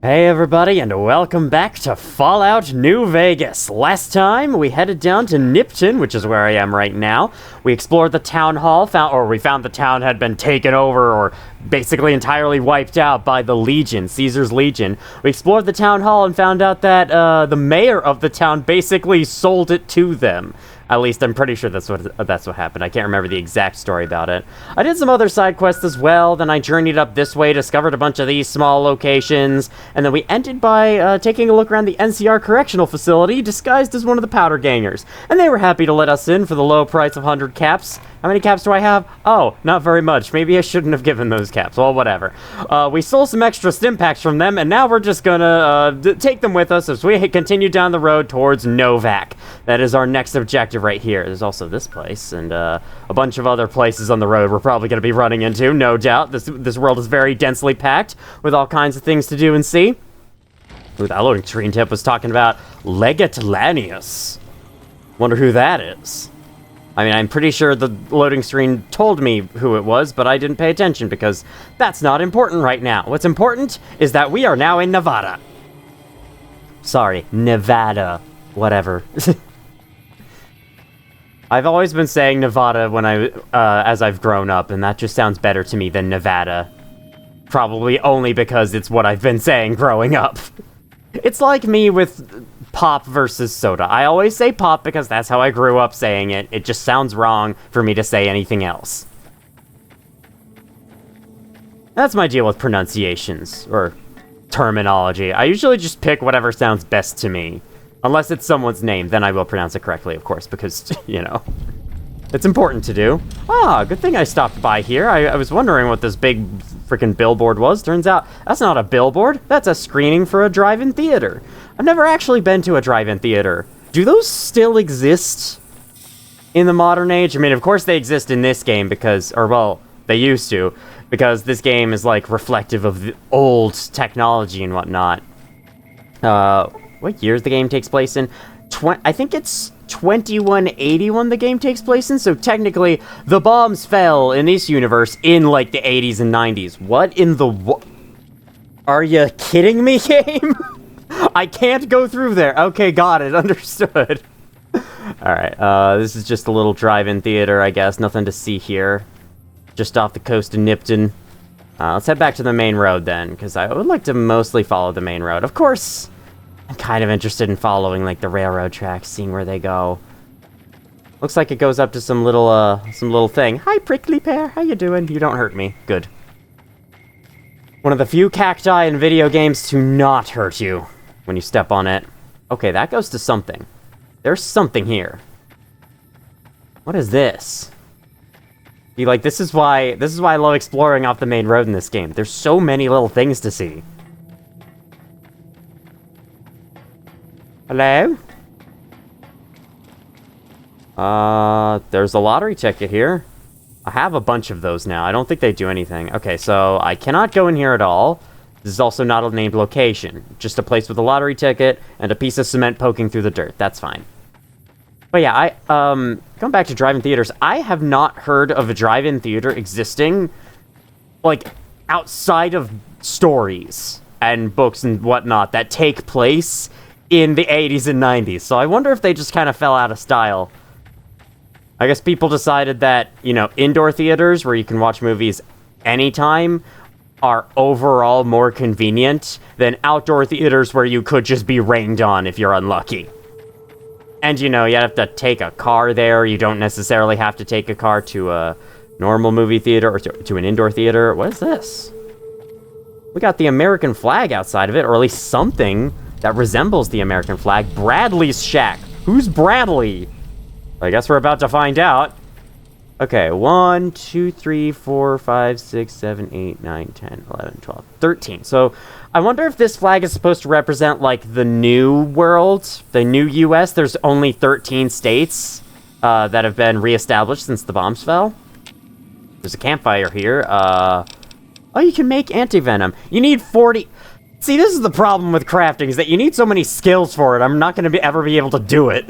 Hey everybody, and welcome back to Fallout New Vegas. Last time, we headed down to Nipton, which is where I am right now. We explored the town hall, we found the town had been taken over, or basically entirely wiped out by the Legion, Caesar's Legion. We explored the town hall and found out that the mayor of the town basically sold it to them. At least I'm pretty sure that's what happened. I can't remember the exact story about it. I did some other side quests as well, then I journeyed up this way, discovered a bunch of these small locations, and then we ended by taking a look around the NCR Correctional Facility, disguised as one of the Powder Gangers. And they were happy to let us in for the low price of 100 caps. How many caps do I have? Oh, not very much. Maybe I shouldn't have given those caps. Well, whatever. We stole some extra stim packs from them, and now we're just gonna take them with us as we continue down the road towards Novac. That is our next objective right here. There's also this place, and a bunch of other places on the road we're probably gonna be running into, no doubt. This world is very densely packed with all kinds of things to do and see. Ooh, that loading screen tip was talking about Legate Lanius. Wonder who that is. I mean, I'm pretty sure the loading screen told me who it was, but I didn't pay attention because that's not important right now. What's important is that we are now in Nevada. Sorry, Nevada. Whatever. I've always been saying Nevada when as I've grown up, and that just sounds better to me than Nevada. Probably only because it's what I've been saying growing up. It's like me with pop versus soda. I always say pop because that's how I grew up saying it. It just sounds wrong for me to say anything else. That's my deal with pronunciations, or terminology. I usually just pick whatever sounds best to me. Unless it's someone's name, then I will pronounce it correctly, of course, because, you know, it's important to do. Ah, good thing I stopped by here. I was wondering what this big freaking billboard was. Turns out, that's not a billboard. That's a screening for a drive-in theater. I've never actually been to a drive-in theater. Do those still exist in the modern age? I mean, of course they exist in this game because, or well, they used to, because this game is, like, reflective of the old technology and whatnot. What years the game takes place in? I think it's 2181 the game takes place in, so technically the bombs fell in this universe in like the 80s and 90s. What in the Are you kidding me, game? I can't go through there. Okay, got it. Understood. Alright, this is just a little drive-in theater, I guess. Nothing to see here. Just off the coast of Nipton. Let's head back to the main road then, because I would like to mostly follow the main road. Of course, I'm kind of interested in following, like, the railroad tracks, seeing where they go. Looks like it goes up to some little thing. Hi, prickly pear. How you doing? You don't hurt me. Good. One of the few cacti in video games to not hurt you when you step on it. Okay, that goes to something. There's something here. What is this? Be like, this is why I love exploring off the main road in this game. There's so many little things to see. Hello? There's a lottery ticket here. I have a bunch of those now. I don't think they do anything. Okay, so I cannot go in here at all. This is also not a named location. Just a place with a lottery ticket and a piece of cement poking through the dirt. That's fine. But yeah, going back to drive-in theaters, I have not heard of a drive-in theater existing, like, outside of stories and books and whatnot that take place in the 80s and 90s, so I wonder if they just kind of fell out of style. I guess people decided that, you know, indoor theaters where you can watch movies anytime are overall more convenient than outdoor theaters where you could just be rained on if you're unlucky. And, you know, you have to take a car there. You don't necessarily have to take a car to a normal movie theater or to an indoor theater. What is this? We got the American flag outside of it, or at least something that resembles the American flag. Bradley's shack. Who's Bradley? I guess we're about to find out. Okay, 1, 2, 3, 4, 5, 6, 7, 8, 9, 10, 11, 12, 13. So, I wonder if this flag is supposed to represent, like, the new world, the new US. There's only 13 states that have been reestablished since the bombs fell. There's a campfire here. Oh, you can make anti-venom. You need 40... See, this is the problem with crafting, is that you need so many skills for it. I'm not going to ever be able to do it.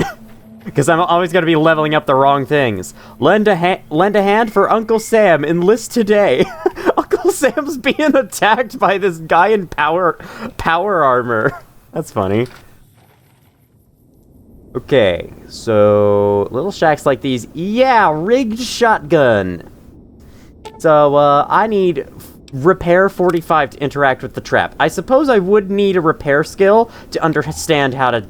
Because I'm always going to be leveling up the wrong things. Lend a hand for Uncle Sam. Enlist today. Uncle Little Sam's being attacked by this guy in power armor. That's funny. Okay, so little shacks like these. Yeah, rigged shotgun. So, I need repair 45 to interact with the trap. I suppose I would need a repair skill to understand how to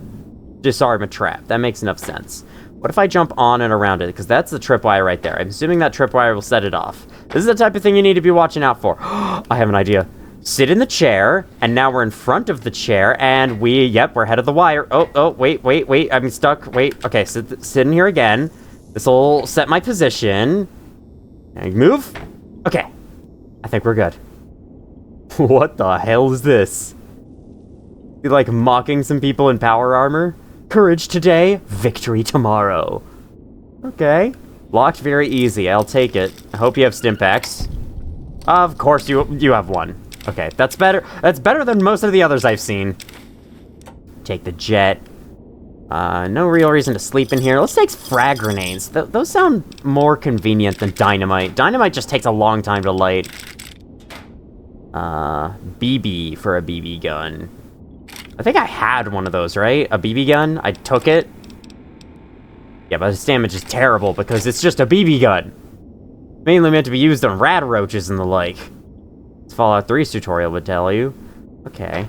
disarm a trap. That makes enough sense. What if I jump on and around it? Because that's the tripwire right there. I'm assuming that tripwire will set it off. This is the type of thing you need to be watching out for. I have an idea. Sit in the chair, and now we're in front of the chair, and we're head of the wire. Oh, wait, I'm stuck. Wait, okay, sit in here again. This'll set my position. And move. Okay, I think we're good. What the hell is this? You like mocking some people in power armor? Courage today, victory tomorrow. Okay, locked very easy, I'll take it. I hope you have stimpaks. Of course you have one. Okay, that's better. That's better than most of the others I've seen. Take the jet. No real reason to sleep in here. Let's take frag grenades. Those sound more convenient than dynamite. Dynamite just takes a long time to light. BB for a BB gun. I think I had one of those, right? A BB gun? I took it. Yeah, but its damage is terrible because it's just a BB gun. Mainly meant to be used on rad roaches and the like. Fallout 3's tutorial would tell you. Okay.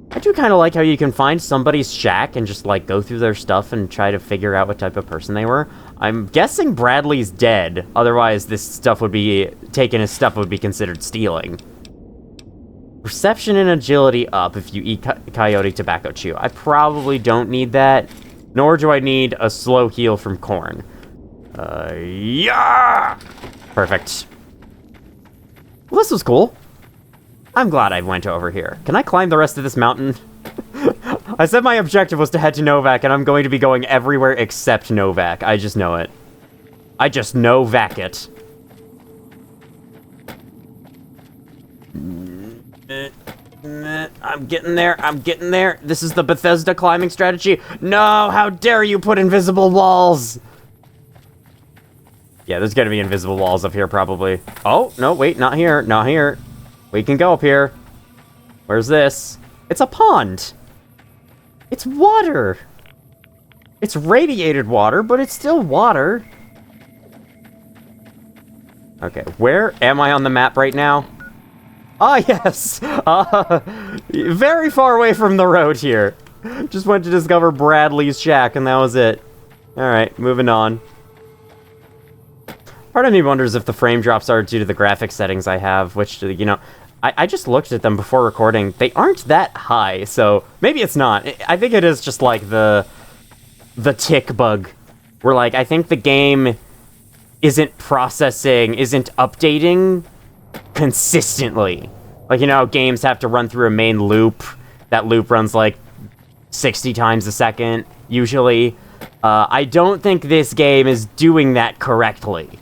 I do kind of like how you can find somebody's shack and just, like, go through their stuff and try to figure out what type of person they were. I'm guessing Bradley's dead. Otherwise, this stuff would be... taking his stuff would be considered stealing. Perception and agility up if you eat coyote tobacco chew. I probably don't need that. Nor do I need a slow heal from corn. Yeah! Perfect. Well, this was cool. I'm glad I went over here. Can I climb the rest of this mountain? I said my objective was to head to Novac, and I'm going to be going everywhere except Novac. I just know it. I just Novac it. I'm getting there. This is the Bethesda climbing strategy. No, how dare you put invisible walls? Yeah, there's gonna be invisible walls up here, probably. Oh, no, wait, not here. We can go up here. Where's this? It's a pond. It's water. It's radiated water, but it's still water. Okay, where am I on the map right now? Ah, yes! Very far away from the road here. Just went to discover Bradley's shack, and that was it. Alright, moving on. Part of me wonders if the frame drops are due to the graphic settings I have, which, you know, I just looked at them before recording. They aren't that high, so maybe it's not. I think it is just like the tick bug, where, like, I think the game isn't updating consistently. Like, you know, games have to run through a main loop. That loop runs, like, 60 times a second, usually. I don't think this game is doing that correctly.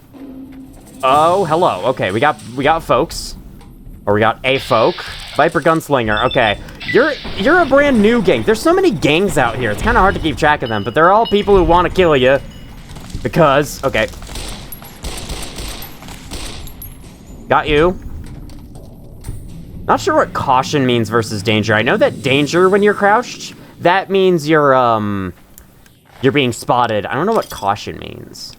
Oh, hello. Okay, we got folks. Or we got a folk. Viper Gunslinger. Okay. You're a brand new gang. There's so many gangs out here. It's kind of hard to keep track of them, but they're all people who want to kill you. Because... okay. Got you. Not sure what caution means versus danger. I know that danger when you're crouched, that means you're being spotted. I don't know what caution means.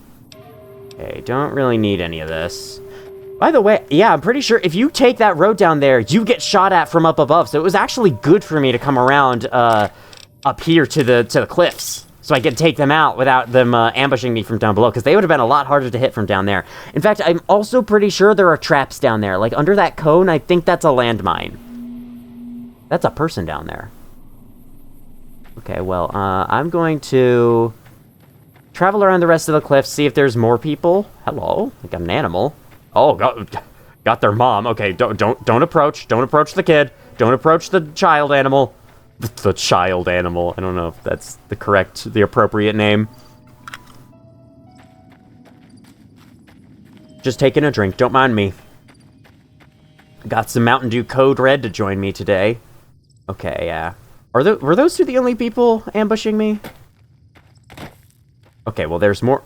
Okay, don't really need any of this. By the way, yeah, I'm pretty sure if you take that road down there, you get shot at from up above. So it was actually good for me to come around up here to the cliffs, so I could take them out without them ambushing me from down below, because they would have been a lot harder to hit from down there. In fact, I'm also pretty sure there are traps down there. Like, under that cone, I think that's a landmine. That's a person down there. Okay, well, I'm going to travel around the rest of the cliffs, see if there's more people. Hello, I got an animal. Oh, got their mom. Okay, don't approach. Don't approach the kid. Don't approach the child animal. The child animal. I don't know if that's the appropriate name. Just taking a drink. Don't mind me. Got some Mountain Dew Code Red to join me today. Okay, yeah. Were those two the only people ambushing me? Okay, well, there's more.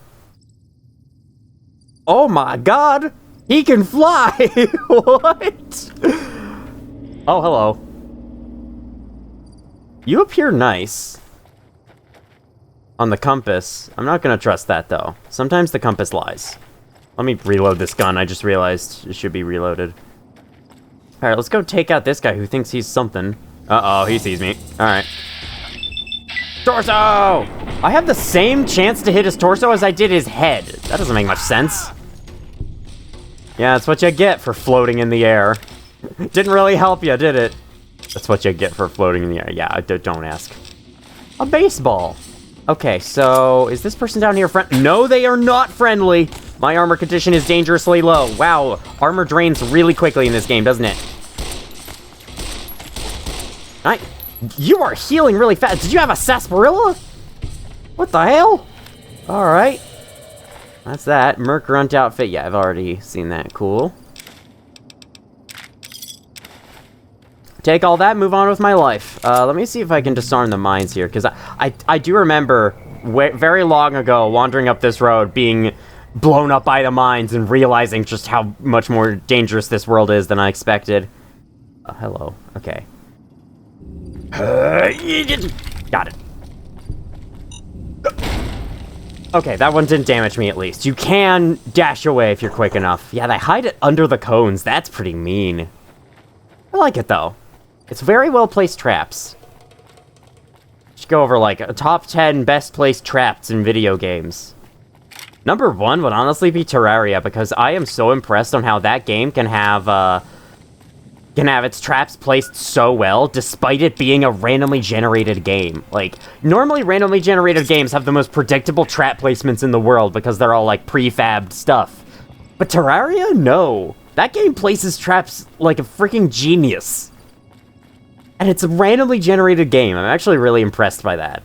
Oh my god! He can fly! What? Oh, hello. You appear nice. On the compass. I'm not gonna trust that, though. Sometimes the compass lies. Let me reload this gun. I just realized it should be reloaded. Alright, let's go take out this guy who thinks he's something. Uh-oh, he sees me. Alright. Torso! I have the same chance to hit his torso as I did his head. That doesn't make much sense. Yeah, that's what you get for floating in the air. Didn't really help you, did it? That's what you get for floating in the air. Yeah, don't ask. A baseball. Okay, so is this person down here No, they are not friendly. My armor condition is dangerously low. Wow, armor drains really quickly in this game, doesn't it? You are healing really fast. Did you have a sarsaparilla? What the hell? All right. That's that. Merc Grunt outfit. Yeah, I've already seen that. Cool. Take all that, move on with my life. Let me see if I can disarm the mines here, because I do remember very long ago wandering up this road, being blown up by the mines and realizing just how much more dangerous this world is than I expected. Hello. Okay. Got it. Okay, that one didn't damage me at least. You can dash away if you're quick enough. Yeah, they hide it under the cones. That's pretty mean. I like it, though. It's very well-placed traps. Should go over, like, a top 10 best-placed traps in video games. Number 1 would honestly be Terraria, because I am so impressed on how that game can have its traps placed so well, despite it being a randomly generated game. Like, normally randomly generated games have the most predictable trap placements in the world because they're all, like, prefabbed stuff. But Terraria? No. That game places traps like a freaking genius. And it's a randomly generated game. I'm actually really impressed by that.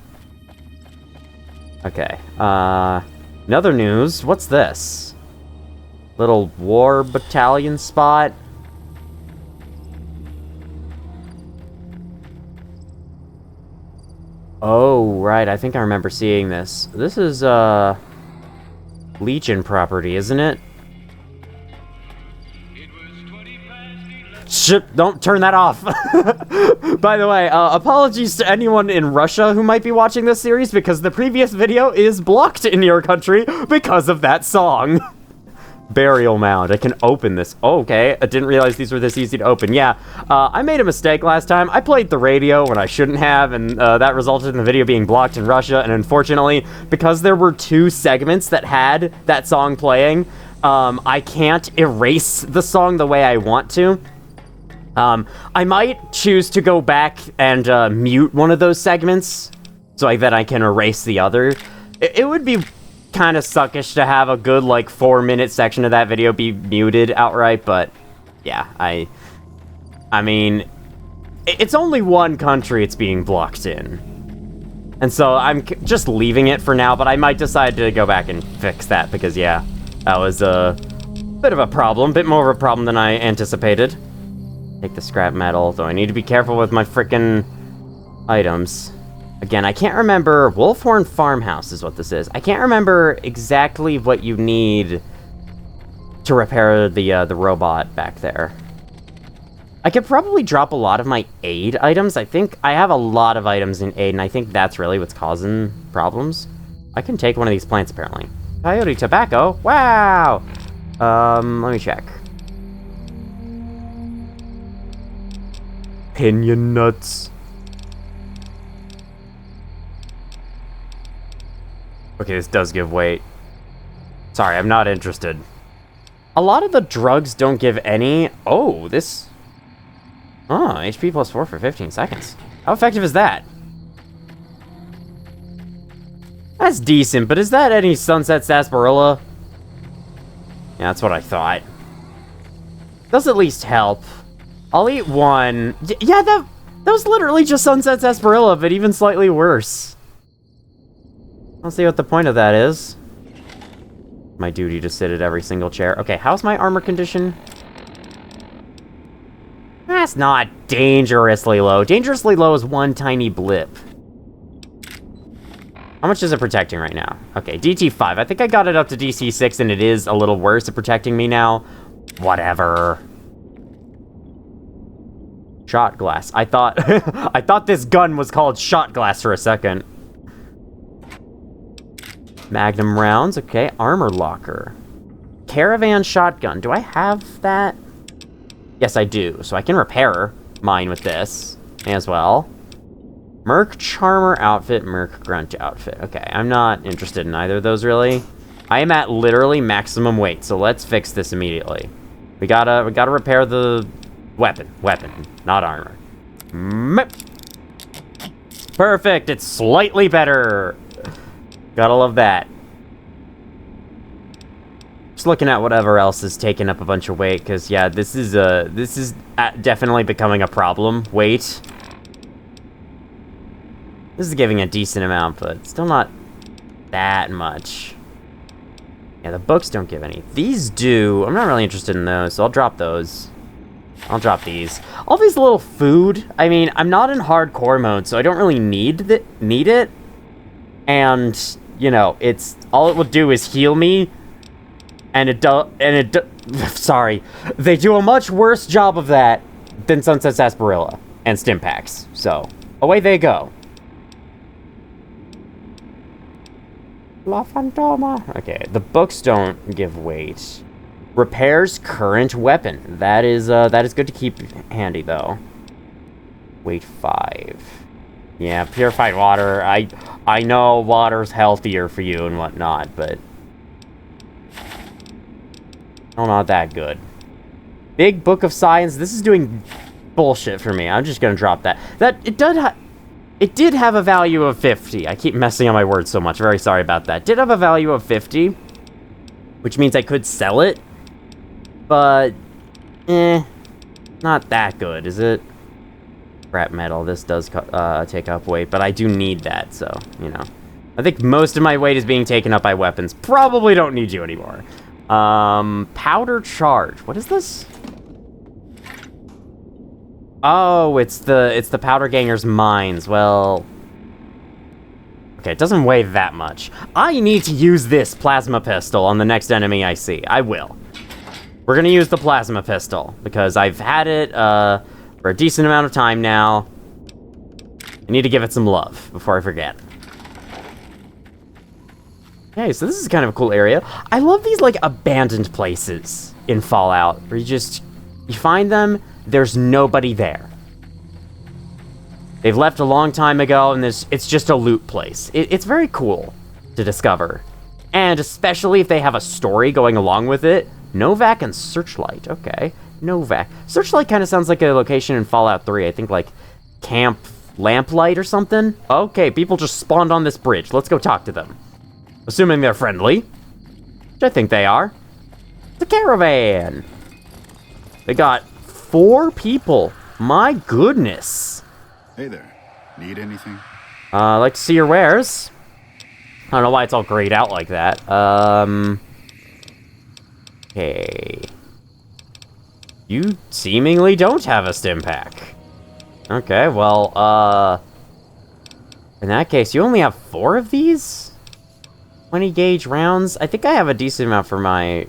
Okay, another news. What's this? Little war battalion spot. Oh, right, I think I remember seeing this. This is, Legion property, isn't it? Shit, don't turn that off. By the way, apologies to anyone in Russia who might be watching this series, because the previous video is blocked in your country because of that song. Burial mound. I can open this. Oh, okay. I didn't realize these were this easy to open. Yeah, I made a mistake last time. I played the radio when I shouldn't have, and that resulted in the video being blocked in Russia. And unfortunately, because there were 2 segments that had that song playing, I can't erase the song the way I want to. I might choose to go back and mute one of those segments so that I can erase the other. It would be kind of suckish to have a good, like, 4-minute section of that video be muted outright, but yeah, I mean, it's only one country it's being blocked in. And so I'm just leaving it for now, but I might decide to go back and fix that because, yeah, that was a bit of a problem, bit more of a problem than I anticipated. Take the scrap metal, though I need to be careful with my frickin' items. Again, I can't remember. Wolfhorn Farmhouse is what this is. I can't remember exactly what you need to repair the robot back there. I could probably drop a lot of my aid items. I think I have a lot of items in aid, and I think that's really what's causing problems. I can take one of these plants, apparently. Coyote tobacco? Wow! Let me check. Pinion nuts. Okay, this does give weight. Sorry, I'm not interested. A lot of the drugs don't give any... Oh, this... Oh, HP plus 4 for 15 seconds. How effective is that? That's decent, but is that any Sunset Sarsaparilla? Yeah, that's what I thought. Does at least help. I'll eat one. Yeah, that was literally just Sunset Sarsaparilla, but even slightly worse. I'll see what the point of that is. My duty to sit at every single chair. Okay, how's my armor condition? That's not dangerously low. Dangerously low is one tiny blip. How much is it protecting right now? Okay, DT5. I think I got it up to DC6, and it is a little worse at protecting me now. Whatever. Shot glass. I thought I thought this gun was called shot glass for a second. Magnum rounds. Okay, armor locker. Caravan shotgun. Do I have that? Yes, I do. So I can repair mine with this as well. Merc Charmer outfit, Merc Grunt outfit. Okay, I'm not interested in either of those, really. I am at literally maximum weight, so let's fix this immediately. We gotta repair the weapon, not armor. Perfect, it's slightly better. Gotta love that. Just looking at whatever else is taking up a bunch of weight, because yeah, this is definitely becoming a problem. Weight. This is giving a decent amount, but still not that much. Yeah, the books don't give any. These do. I'm not really interested in those, so I'll drop those. I'll drop these. All these little food. I mean, I'm not in hardcore mode, so I don't really need it. And you know, it's all it will do is heal me. Sorry, they do a much worse job of that than Sunset Sarsaparilla and Stim Packs. So away they go. La Fantoma. Okay, the books don't give weight. Repairs current weapon. That is good to keep handy though. Weight 5. Yeah, purified water. I know water's healthier for you and whatnot, but not that good. Big Book of Science. This is doing bullshit for me. I'm just gonna drop that. It did have a value of 50. I keep messing up my words so much. Very sorry about that. Did have a value of 50, which means I could sell it, but not that good, is it? Scrap metal. This does take up weight, but I do need that, so you know. I think most of my weight is being taken up by weapons. Probably don't need you anymore. Powder charge. What is this? Oh, it's the powder ganger's mines. Well, okay, it doesn't weigh that much. I need to use this plasma pistol on the next enemy I see. I will. We're gonna use the plasma pistol because I've had it for a decent amount of time now. I need to give it some love before I forget. Okay, so this is kind of a cool area. I love these, like, abandoned places in Fallout, where you find them, there's nobody there. They've left a long time ago, and it's just a loot place. It's very cool to discover. And especially if they have a story going along with it. Novac and Searchlight, okay. Novac. Searchlight kind of sounds like a location in Fallout 3, I think, like, Camp Lamplight or something. Okay, people just spawned on this bridge. Let's go talk to them. Assuming they're friendly, which I think they are. It's a caravan. They got 4 people. My goodness. Hey there. Need anything? I'd like to see your wares. I don't know why it's all grayed out like that. Okay. You seemingly don't have a stim pack. Okay, well, in that case, you only have 4 of these? 20 gauge rounds. I think I have a decent amount for my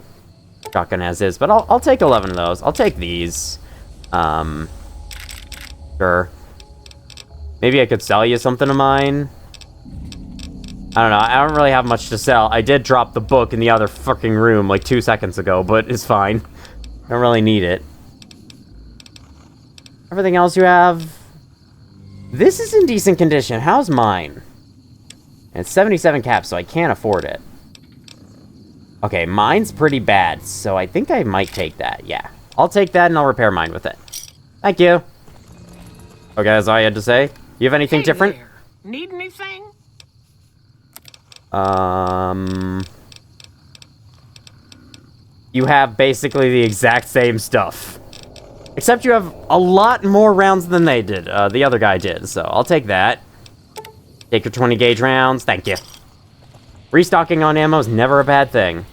shotgun as is, but I'll take 11 of those. I'll take these. Sure. Maybe I could sell you something of mine. I don't know. I don't really have much to sell. I did drop the book in the other fucking room like 2 seconds ago, but it's fine. I don't really need it. Everything else you have... This is in decent condition. How's mine? And it's 77 caps, so I can't afford it. Okay, mine's pretty bad, so I think I might take that, yeah. I'll take that and I'll repair mine with it. Thank you. Okay, that's all I had to say. You have anything different? There. Need anything? You have basically the exact same stuff. Except you have a lot more rounds than they did, the other guy did, so I'll take that. Take your 20 gauge rounds, thank you. Restocking on ammo is never a bad thing.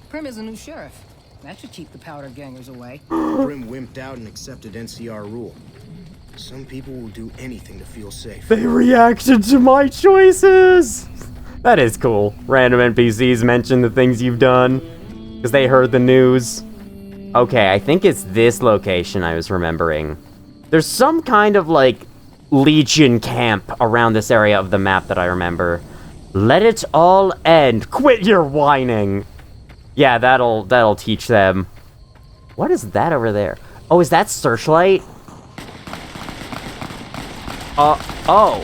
Prim is a new sheriff. That should keep the powder gangers away. Prim wimped out and accepted NCR rule. Some people will do anything to feel safe. They reacted to my choices! That is cool. Random NPCs mention the things you've done, because they heard the news. Okay, I think it's this location I was remembering. There's some kind of, like, Legion camp around this area of the map that I remember. Let it all end. Quit your whining. Yeah, that'll teach them. What is that over there? Oh, is that Searchlight? Oh.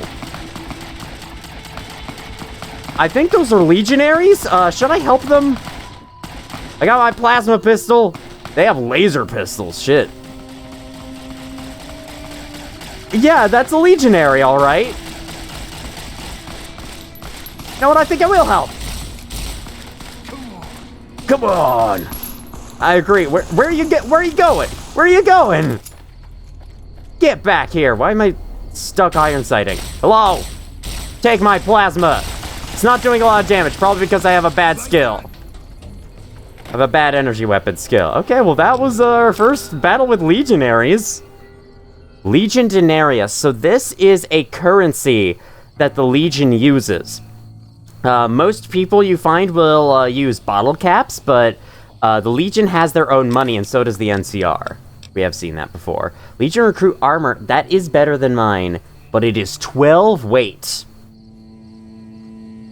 I think those are legionaries. Should I help them? I got my plasma pistol. They have laser pistols. Shit. Yeah, that's a legionary, all right. You know what? I think I will help. Come on. I agree. Where are you going? Where are you going? Get back here. Why am I stuck iron sighting? Hello? Take my plasma. It's not doing a lot of damage, probably because I have a bad skill. I have a bad energy weapon skill. Okay, well that was our first battle with legionaries. Legion Denarius. So this is a currency that the Legion uses. Most people you find will use bottle caps, but the Legion has their own money, and so does the NCR. We have seen that before. Legion Recruit armor, that is better than mine, but it is 12 weight.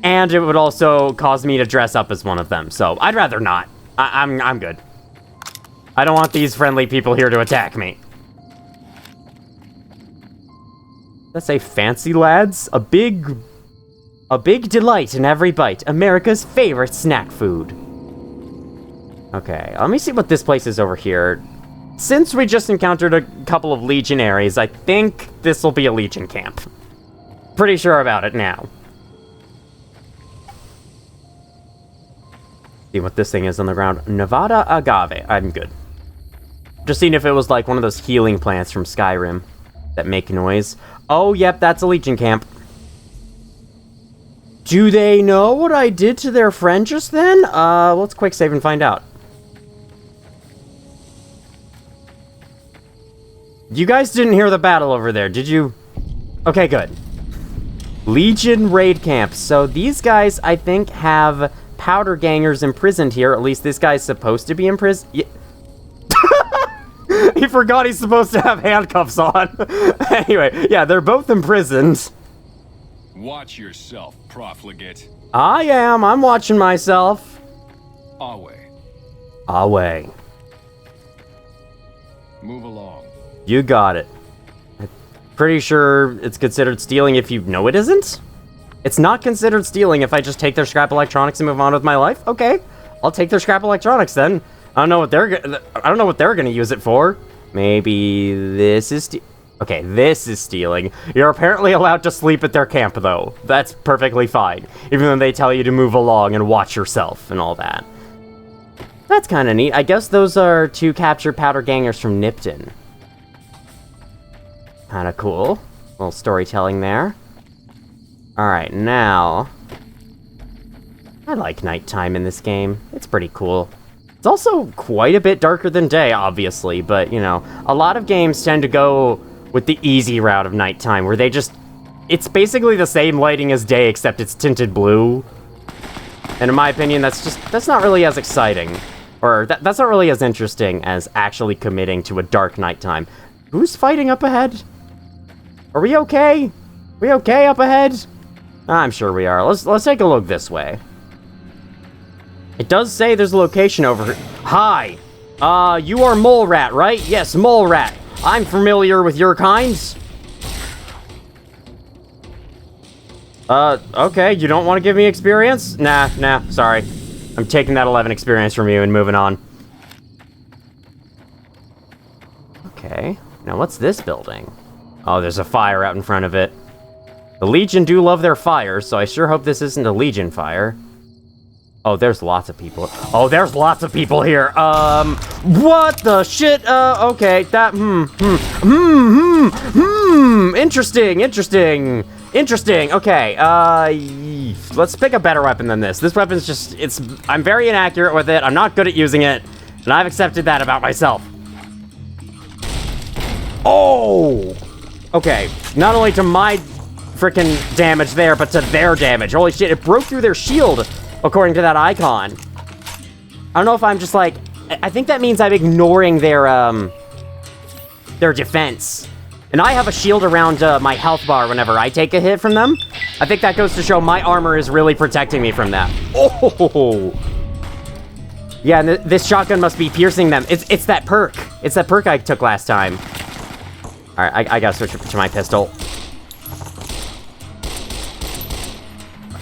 And it would also cause me to dress up as one of them, so I'd rather not. I'm good. I don't want these friendly people here to attack me. Let's say fancy lads. A big delight in every bite. America's favorite snack food. Okay, let me see what this place is over here. Since we just encountered a couple of legionaries, I think this will be a Legion camp. Pretty sure about it now. See what this thing is on the ground. Nevada agave. I'm good. Just seeing if it was like one of those healing plants from Skyrim that make noise. Oh, yep, that's a Legion camp. Do they know what I did to their friend just then? Let's quick save and find out. You guys didn't hear the battle over there, did you? Okay, good. Legion raid camp. So these guys, I think, have powder gangers imprisoned here. At least this guy's supposed to be imprisoned. Yeah. He forgot he's supposed to have handcuffs on. Anyway, yeah, they're both imprisoned. Watch yourself, profligate. I am. I'm watching myself. Away. Away. Move along. You got it. I'm pretty sure it's considered stealing if you know it isn't. It's not considered stealing if I just take their scrap electronics and move on with my life. Okay, I'll take their scrap electronics then. I don't know what they're gonna use it for. Maybe this is okay, this is stealing. You're apparently allowed to sleep at their camp though. That's perfectly fine. Even though they tell you to move along and watch yourself and all that. That's kind of neat. I guess those are two captured powder gangers from Nipton. Kind of cool. Little storytelling there. Alright, now... I like nighttime in this game. It's pretty cool. It's also quite a bit darker than day, obviously, but, you know, a lot of games tend to go with the easy route of nighttime, where they just... It's basically the same lighting as day, except it's tinted blue. And in my opinion, that's not really as exciting. Or, that's not really as interesting as actually committing to a dark nighttime. Who's fighting up ahead? Are we okay? We okay up ahead? I'm sure we are. Let's take a look this way. It does say there's a location over here. Hi! You are Mole Rat, right? Yes, Mole Rat. I'm familiar with your kinds. Okay, you don't want to give me experience? Nah, sorry. I'm taking that 11 experience from you and moving on. Okay, now what's this building? Oh, there's a fire out in front of it. The Legion do love their fires, so I sure hope this isn't a Legion fire. Oh, there's lots of people. Oh, there's lots of people here. What the shit? Okay, that, interesting, okay, let's pick a better weapon than this. This weapon's just, I'm very inaccurate with it, I'm not good at using it, and I've accepted that about myself. Oh! Okay, not only to my frickin' damage there, but to their damage. Holy shit, it broke through their shield, according to that icon. I don't know if I'm just, like, I think that means I'm ignoring their defense. And I have a shield around my health bar whenever I take a hit from them. I think that goes to show my armor is really protecting me from that. Oh! Yeah, and this shotgun must be piercing them. It's that perk. It's that perk I took last time. Alright, I gotta switch to my pistol.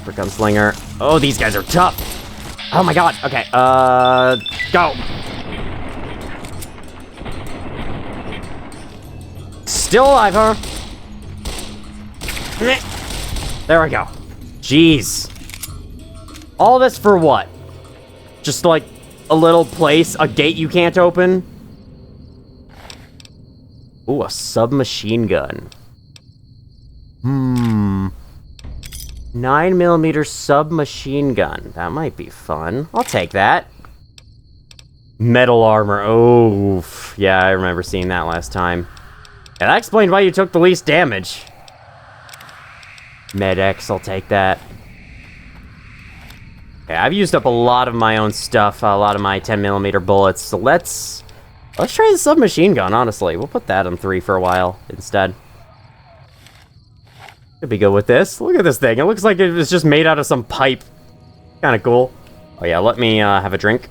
For gunslinger. Oh, these guys are tough. Oh my god. Okay, go. Still alive, huh? There we go. Jeez. All this for what? Just like a little place, a gate you can't open? Ooh, a submachine gun. 9mm submachine gun. That might be fun. I'll take that. Metal armor. Oh, yeah, I remember seeing that last time. Yeah, that explained why you took the least damage. Med-X, I'll take that. Yeah, I've used up a lot of my own stuff, a lot of my 10mm bullets, so let's try the submachine gun, honestly. We'll put that on 3 for a while instead. Could be good with this. Look at this thing. It looks like it was just made out of some pipe. Kind of cool. Oh yeah, let me have a drink.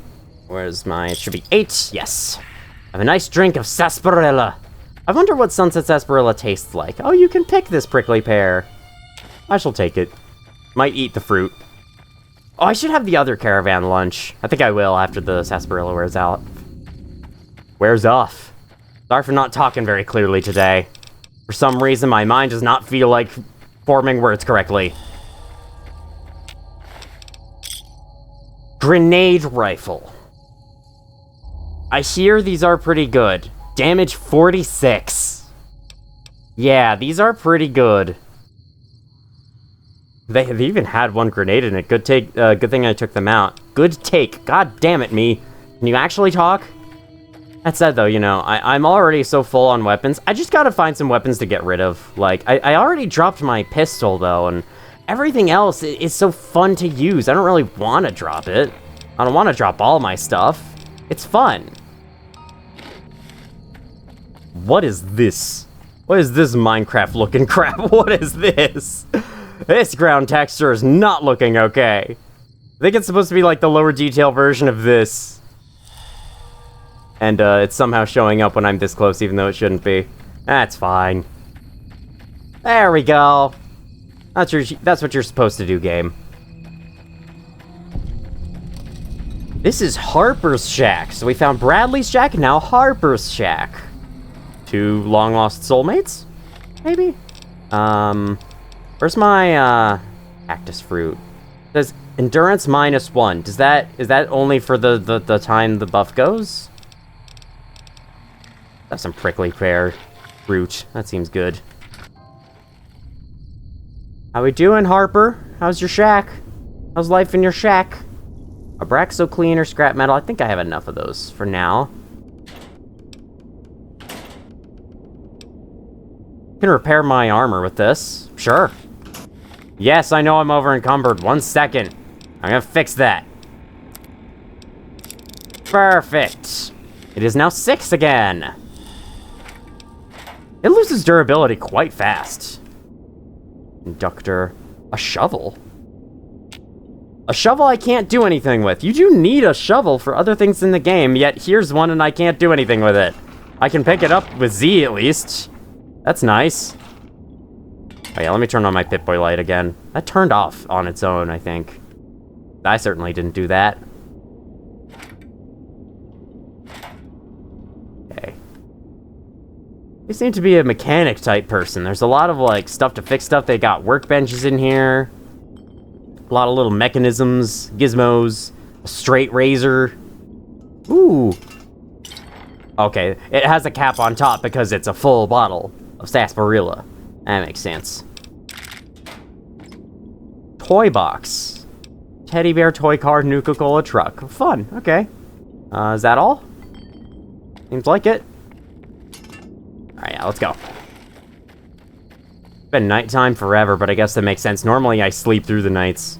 Where's my... It should be 8. Yes. Have a nice drink of sarsaparilla. I wonder what sunset sarsaparilla tastes like. Oh, you can pick this prickly pear. I shall take it. Might eat the fruit. Oh, I should have the other caravan lunch. I think I will after the sarsaparilla wears out. Wears off. Sorry for not talking very clearly today. For some reason, my mind does not feel like forming words correctly. Grenade rifle. I hear these are pretty good. Damage 46. Yeah, these are pretty good. They even had one grenade in it. Good take. Good thing I took them out. Good take. God damn it, me. Can you actually talk? That said, though, you know, I'm already so full on weapons. I just gotta find some weapons to get rid of. Like, I already dropped my pistol, though, and everything else is so fun to use. I don't really want to drop it. I don't want to drop all my stuff. It's fun. What is this? What is this Minecraft-looking crap? What is this? This ground texture is not looking okay. I think it's supposed to be like the lower detail version of this. And it's somehow showing up when I'm this close, even though it shouldn't be. That's fine. There we go. That's what you're supposed to do, game. This is Harper's shack. So we found Bradley's shack, now Harper's shack. 2 long-lost soulmates? Maybe? Where's my, cactus fruit? It says endurance -1. Is that only for the time the buff goes? That's some prickly pear fruit. That seems good. How we doing, Harper? How's your shack? How's life in your shack? Abraxo cleaner, scrap metal. I think I have enough of those for now. Can repair my armor with this. Sure. Yes, I know I'm over encumbered. 1 second. I'm gonna fix that. Perfect. It is now 6 again. It loses durability quite fast. Inductor. A shovel? A shovel I can't do anything with. You do need a shovel for other things in the game, yet here's one and I can't do anything with it. I can pick it up with Z at least. That's nice. Oh yeah, let me turn on my Pip-Boy light again. That turned off on its own, I think. I certainly didn't do that. Okay. You seem to be a mechanic type person. There's a lot of like stuff to fix stuff. They got workbenches in here. A lot of little mechanisms, gizmos, a straight razor. Ooh. Okay, it has a cap on top because it's a full bottle of sarsaparilla. That makes sense. Toy box. Teddy bear, toy car, Nuka-Cola truck. Fun, okay. Is that all? Seems like it. Alright, yeah, let's go. It's been nighttime forever, but I guess that makes sense. Normally I sleep through the nights.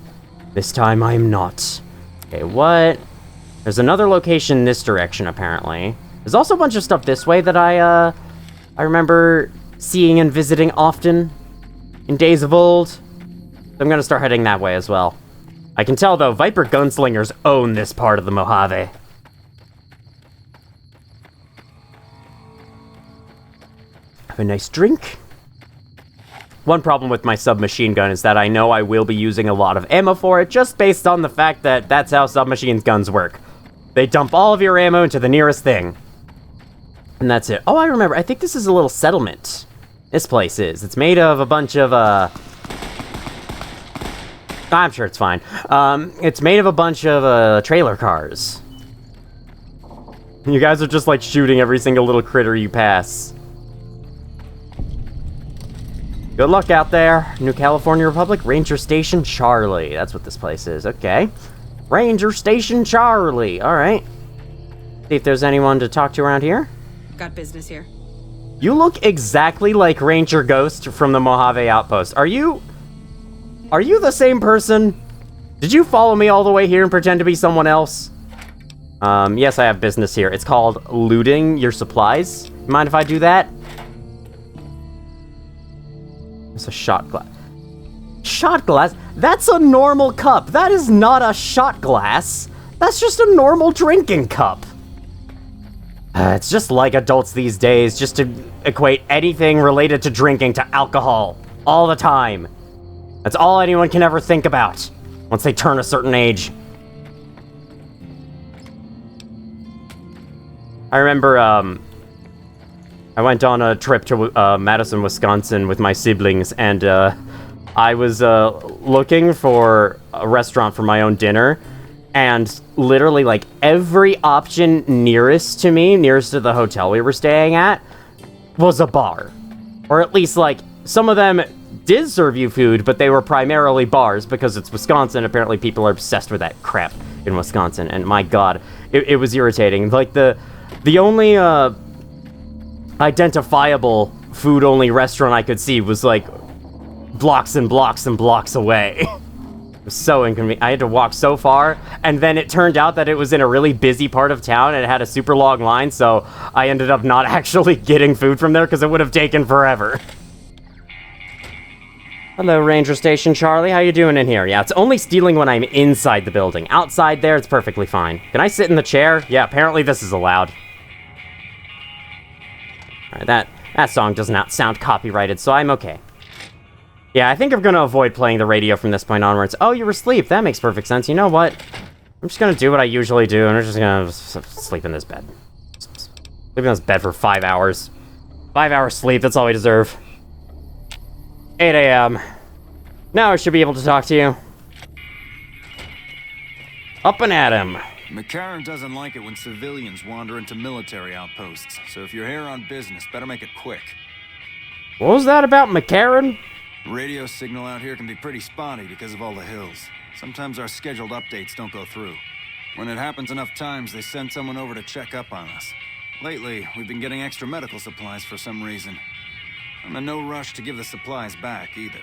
This time I'm not. Okay, what There's another location in this direction, apparently. There's also a bunch of stuff this way that I remember seeing and visiting often in days of old. So I'm gonna start heading that way as well. I can tell, though, Viper gunslingers own this part of the Mojave. Have a nice drink. One problem with my submachine gun is that I know I will be using a lot of ammo for it, just based on the fact that that's how submachine guns work. They dump all of your ammo into the nearest thing. And that's it. Oh, I remember. I think this is a little settlement. This place is. It's made of a bunch of, I'm sure it's fine. It's made of a bunch of, trailer cars. You guys are just, like, shooting every single little critter you pass. Good luck out there. New California Republic, Ranger Station Charlie. That's what this place is. Okay. Ranger Station Charlie. All right. See if there's anyone to talk to around here. Got business here. You look exactly like Ranger Ghost from the Mojave Outpost. Are you the same person? Did you follow me all the way here and pretend to be someone else? Yes, I have business here. It's called looting your supplies. Mind if I do that? It's a shot glass. Shot glass? That's a normal cup. That is not a shot glass. That's just a normal drinking cup. It's just like adults these days, just to equate anything related to drinking to alcohol. All the time. That's all anyone can ever think about once they turn a certain age. I remember, I went on a trip to Madison, Wisconsin with my siblings, and I was looking for a restaurant for my own dinner, and literally, like, every option nearest to the hotel we were staying at, was a bar. Or at least, like, some of them did serve you food, but they were primarily bars, because it's Wisconsin. Apparently people are obsessed with that crap in Wisconsin, and my god, it was irritating. Like, the only, identifiable food-only restaurant I could see was, like, blocks and blocks and blocks away. It was so inconvenient. I had to walk so far, and then it turned out that it was in a really busy part of town, and it had a super long line, so I ended up not actually getting food from there, because it would have taken forever. Hello, Ranger Station Charlie. How you doing in here? Yeah, it's only stealing when I'm inside the building. Outside there, it's perfectly fine. Can I sit in the chair? Yeah, apparently this is allowed. Alright, that song does not sound copyrighted, so I'm okay. Yeah, I think I'm gonna avoid playing the radio from this point onwards. Oh, you were asleep. That makes perfect sense. You know what? I'm just gonna do what I usually do, and I'm just gonna sleep in this bed. Sleep in this bed for 5 hours. 5 hours sleep, that's all we deserve. 8 a.m. Now I should be able to talk to you. Up and at him. McCarran doesn't like it when civilians wander into military outposts, so if you're here on business, better make it quick. What was that about McCarran? Radio signal out here can be pretty spotty because of all the hills. Sometimes our scheduled updates don't go through. When it happens enough times, they send someone over to check up on us. Lately, we've been getting extra medical supplies for some reason. I'm in no rush to give the supplies back, either.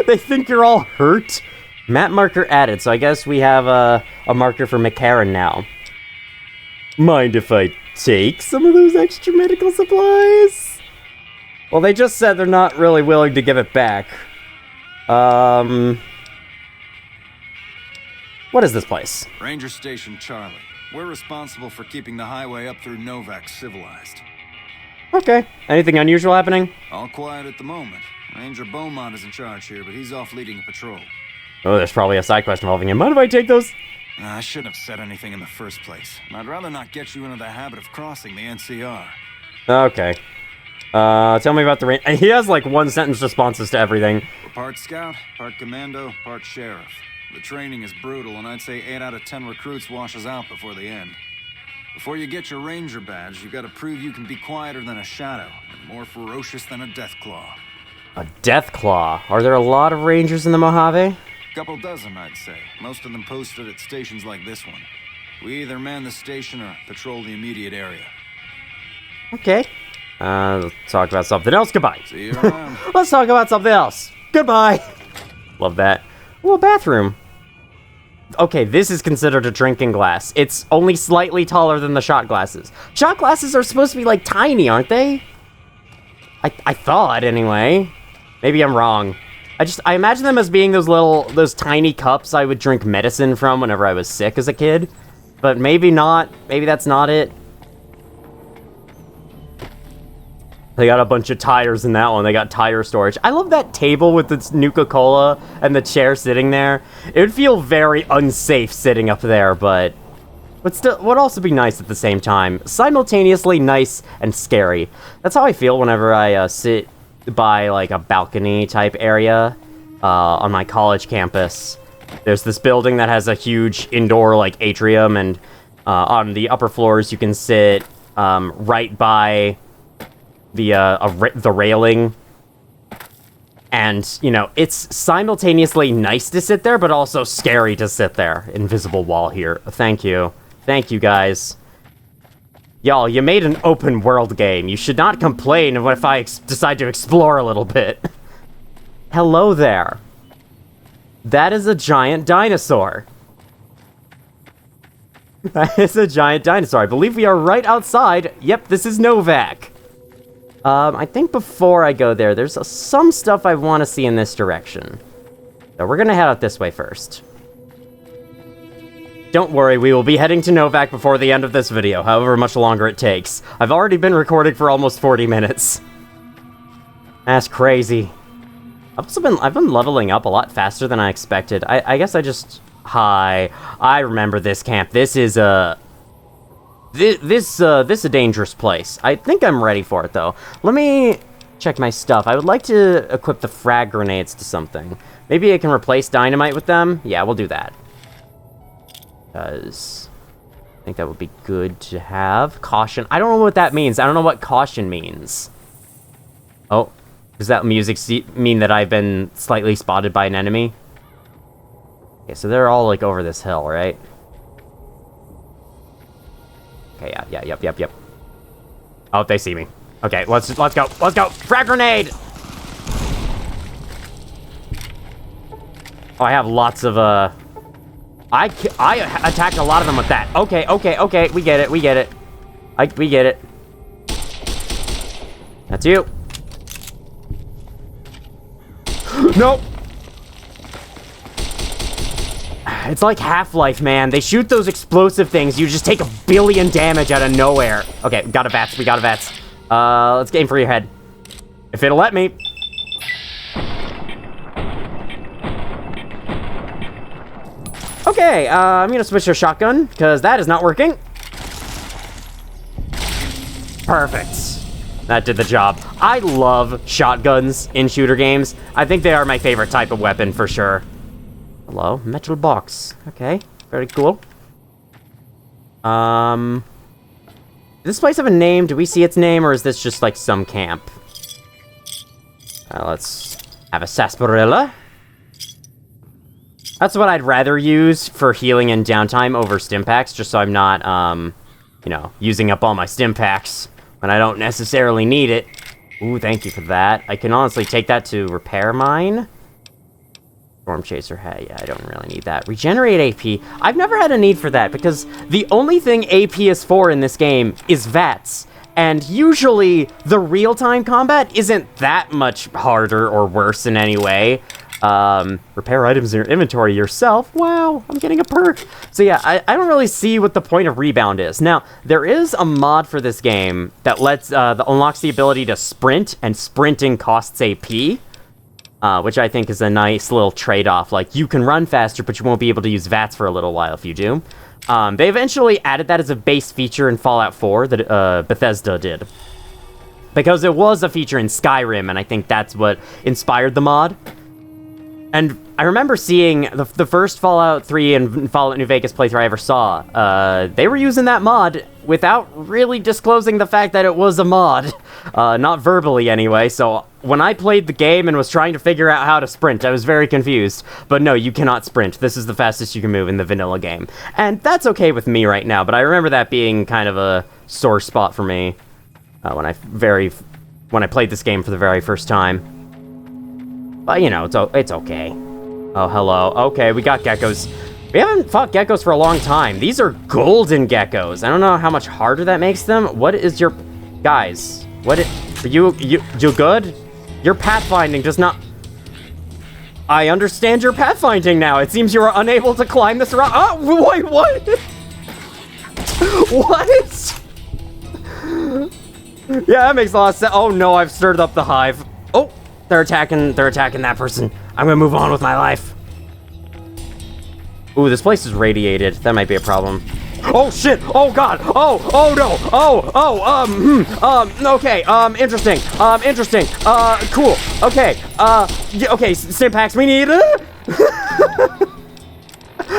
They think you're all hurt? Map marker added, so I guess we have a marker for McCarran now. Mind if I take some of those extra medical supplies? Well, they just said they're not really willing to give it back. What is this place? Ranger Station Charlie. We're responsible for keeping the highway up through Novac civilized. Okay. Anything unusual happening? All quiet at the moment. Ranger Beaumont is in charge here, but he's off leading a patrol. Oh, there's probably a side quest involving him. Mind if I take those? I shouldn't have said anything in the first place. I'd rather not get you into the habit of crossing the NCR. Okay. Tell me about the range. He has like one-sentence responses to everything. We're part scout, part commando, part sheriff. The training is brutal, and I'd say 8 out of 10 recruits washes out before the end. Before you get your ranger badge, you gotta prove you can be quieter than a shadow, and more ferocious than a deathclaw. A Deathclaw. Are there a lot of rangers in the Mojave? Couple dozen, I'd say. Most of them posted at stations like this one. We either man the station or patrol the immediate area. Okay. Let's talk about something else. Goodbye. See you around. Let's talk about something else. Goodbye. Love that. Ooh, a bathroom. Okay, this is considered a drinking glass. It's only slightly taller than the shot glasses. Shot glasses are supposed to be, like, tiny, aren't they? I thought, anyway. Maybe I'm wrong. I imagine them as being those tiny cups I would drink medicine from whenever I was sick as a kid. But maybe not. Maybe that's not it. They got a bunch of tires in that one. They got tire storage. I love that table with its Nuka-Cola and the chair sitting there. It would feel very unsafe sitting up there, but still would also be nice at the same time. Simultaneously nice and scary. That's how I feel whenever I sit by like a balcony type area on my college campus. There's this building that has a huge indoor like atrium, and on the upper floors you can sit right by the railing, and you know, it's simultaneously nice to sit there but also scary to sit there. Invisible wall here. Thank you guys. Y'all, you made an open world game. You should not complain if I decide to explore a little bit. Hello there. That is a giant dinosaur. That is a giant dinosaur. I believe we are right outside. Yep, this is Novac. I think before I go there, there's some stuff I want to see in this direction. So we're gonna head out this way first. Don't worry, we will be heading to Novac before the end of this video, however much longer it takes. I've already been recording for almost 40 minutes. That's crazy. I've been leveling up a lot faster than I expected. I guess I just... Hi. I remember this camp. This is a... This a dangerous place. I think I'm ready for it, though. Let me check my stuff. I would like to equip the frag grenades to something. Maybe I can replace dynamite with them? Yeah, we'll do that. Because I think that would be good to have. Caution. I don't know what that means. I don't know what caution means. Oh, does that music mean that I've been slightly spotted by an enemy? Okay, so they're all, like, over this hill, right? Okay, yep. Oh, they see me. Okay, let's go. Let's go. Frag grenade! Oh, I have lots of, I attacked a lot of them with that. Okay. We get it. We get it. That's you. Nope. It's like Half-Life, man. They shoot those explosive things. You just take 1 billion damage out of nowhere. Okay, we got a VATS. Let's aim for your head. If it'll let me. Okay, I'm gonna switch to a shotgun, because that is not working. Perfect. That did the job. I love shotguns in shooter games. I think they are my favorite type of weapon, for sure. Hello, metal box. Okay, very cool. Does this place have a name? Do we see its name, or is this just, like, some camp? Let's have a sarsaparilla. That's what I'd rather use for healing and downtime over stim packs, just so I'm not, you know, using up all my stim packs when I don't necessarily need it. Ooh, thank you for that. I can honestly take that to repair mine. Storm Chaser hat, yeah, I don't really need that. Regenerate AP. I've never had a need for that, because the only thing AP is for in this game is VATS. And usually, the real-time combat isn't that much harder or worse in any way. Repair items in your inventory yourself. Wow, I'm getting a perk. So yeah, I don't really see what the point of rebound is. Now, there is a mod for this game that that unlocks the ability to sprint, and sprinting costs AP. Which I think is a nice little trade-off. Like, you can run faster, but you won't be able to use VATS for a little while if you do. They eventually added that as a base feature in Fallout 4 that Bethesda did. Because it was a feature in Skyrim, and I think that's what inspired the mod. And I remember seeing the first Fallout 3 and Fallout New Vegas playthrough I ever saw. They were using that mod without really disclosing the fact that it was a mod. Not verbally, anyway, so when I played the game and was trying to figure out how to sprint, I was very confused. But no, you cannot sprint. This is the fastest you can move in the vanilla game. And that's okay with me right now, but I remember that being kind of a sore spot for me when I played this game for the very first time. But, you know, it's okay. Oh, hello. Okay, we got geckos. We haven't fought geckos for a long time. These are golden geckos. I don't know how much harder that makes them. What is your... Guys, are you good? Your pathfinding does not... I understand your pathfinding now. It seems you are unable to climb this rock. Oh, wait, what? What? Yeah, that makes a lot of sense. Oh no, I've stirred up the hive. Oh, they're attacking that person. I'm gonna move on with my life. Ooh, this place is radiated. That might be a problem. Oh shit! Oh god! Oh no! Okay, interesting. Cool. Okay, okay, Stimpaks, we need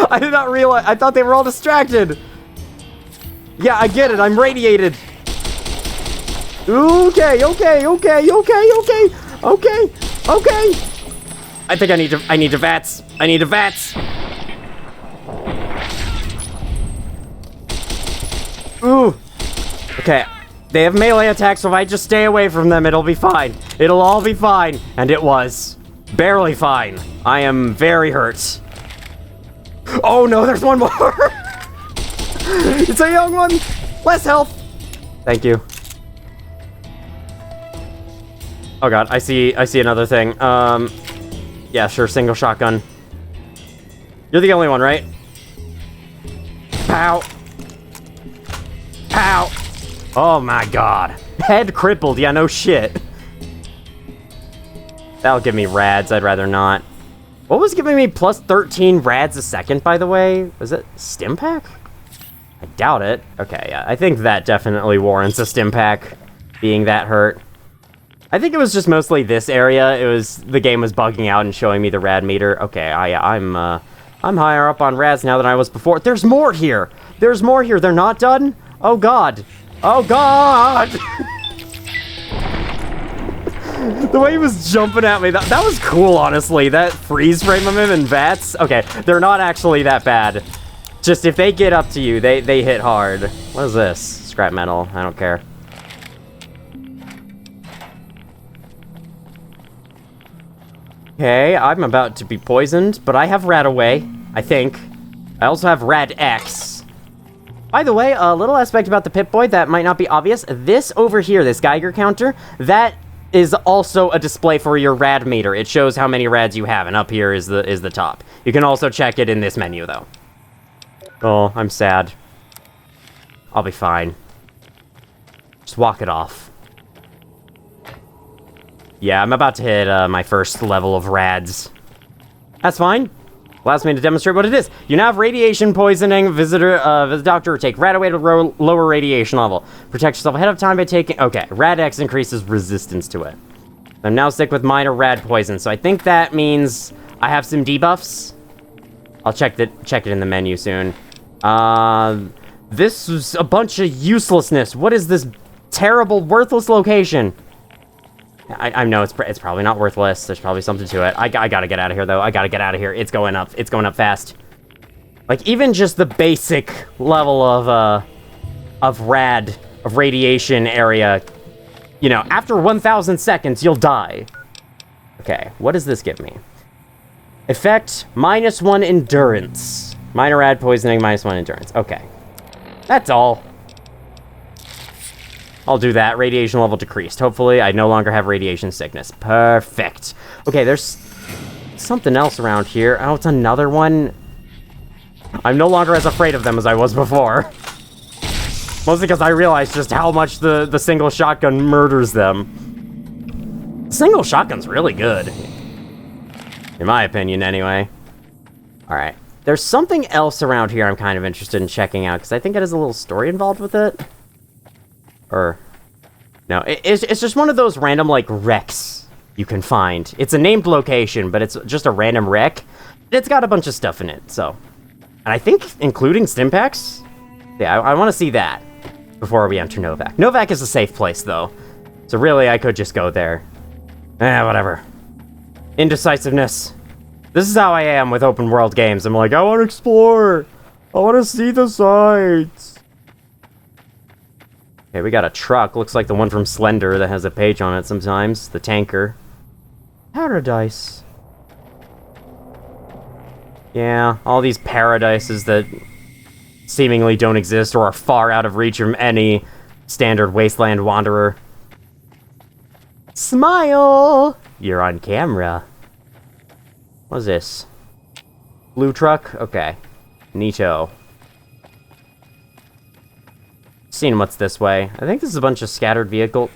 I did not realize, I thought they were all distracted. Yeah, I get it, I'm radiated. Okay. I think I need to VATS. Ooh. Okay. They have melee attacks, so if I just stay away from them, it'll be fine. It'll all be fine. And it was. Barely fine. I am very hurt. Oh no, there's one more! It's a young one! Less health! Thank you. Oh god, I see another thing. Yeah, sure, single shotgun. You're the only one, right? Pow! Pow! Oh my god. Head crippled, yeah, no shit. That'll give me rads, I'd rather not. What was giving me plus 13 rads a second, by the way? Was it Stimpak? I doubt it. Okay, yeah, I think that definitely warrants a Stimpak, being that hurt. I think it was just mostly this area. The game was bugging out and showing me the rad meter. Okay, I'm higher up on rads now than I was before. There's more here! There's more here, they're not done? Oh god! Oh god! The way he was jumping at me, that was cool, honestly. That freeze frame of him and VATS. Okay, they're not actually that bad. Just if they get up to you, they hit hard. What is this? Scrap metal. I don't care. Okay, I'm about to be poisoned, but I have Rad Away, I think. I also have Rad X. By the way, a little aspect about the Pip-Boy that might not be obvious. This over here, this Geiger counter, that is also a display for your rad meter. It shows how many rads you have, and up here is the top. You can also check it in this menu, though. Oh, I'm sad. I'll be fine. Just walk it off. Yeah, I'm about to hit my first level of rads. That's fine. Allows me to demonstrate what it is. You now have radiation poisoning. Visit the doctor or take Rad Away to lower radiation level. Protect yourself ahead of time by taking... Okay, Rad X increases resistance to it. I'm now sick with minor rad poison, so I think that means I have some debuffs. I'll check it in the menu soon. This is a bunch of uselessness. What is this terrible, worthless location? I know it's probably not worthless. There's probably something to it. I gotta get out of here, though. I gotta get out of here. It's going up. It's going up fast. Like, even just the basic level of radiation area, you know, after 1,000 seconds, you'll die. Okay, what does this give me? Effect, -1 endurance. Minor rad poisoning, -1 endurance. Okay. That's all. I'll do that. Radiation level decreased. Hopefully, I no longer have radiation sickness. Perfect. Okay, there's something else around here. Oh, it's another one. I'm no longer as afraid of them as I was before. Mostly because I realized just how much the single shotgun murders them. The single shotgun's really good. In my opinion, anyway. Alright. There's something else around here I'm kind of interested in checking out, because I think it has a little story involved with it. Or... No, it's just one of those random, like, wrecks you can find. It's a named location, but it's just a random wreck. It's got a bunch of stuff in it, so... And I think including Stimpaks? Yeah, I want to see that before we enter Novac. Novac is a safe place, though. So really, I could just go there. Whatever. Indecisiveness. This is how I am with open world games. I'm like, I want to explore. I want to see the sights. Okay, we got a truck. Looks like the one from Slender that has a page on it sometimes. The tanker. Paradise. Yeah, all these paradises that seemingly don't exist or are far out of reach from any standard wasteland wanderer. Smile! You're on camera. What is this? Blue truck? Okay. Neato. Seeing what's this way. I think this is a bunch of scattered vehicle.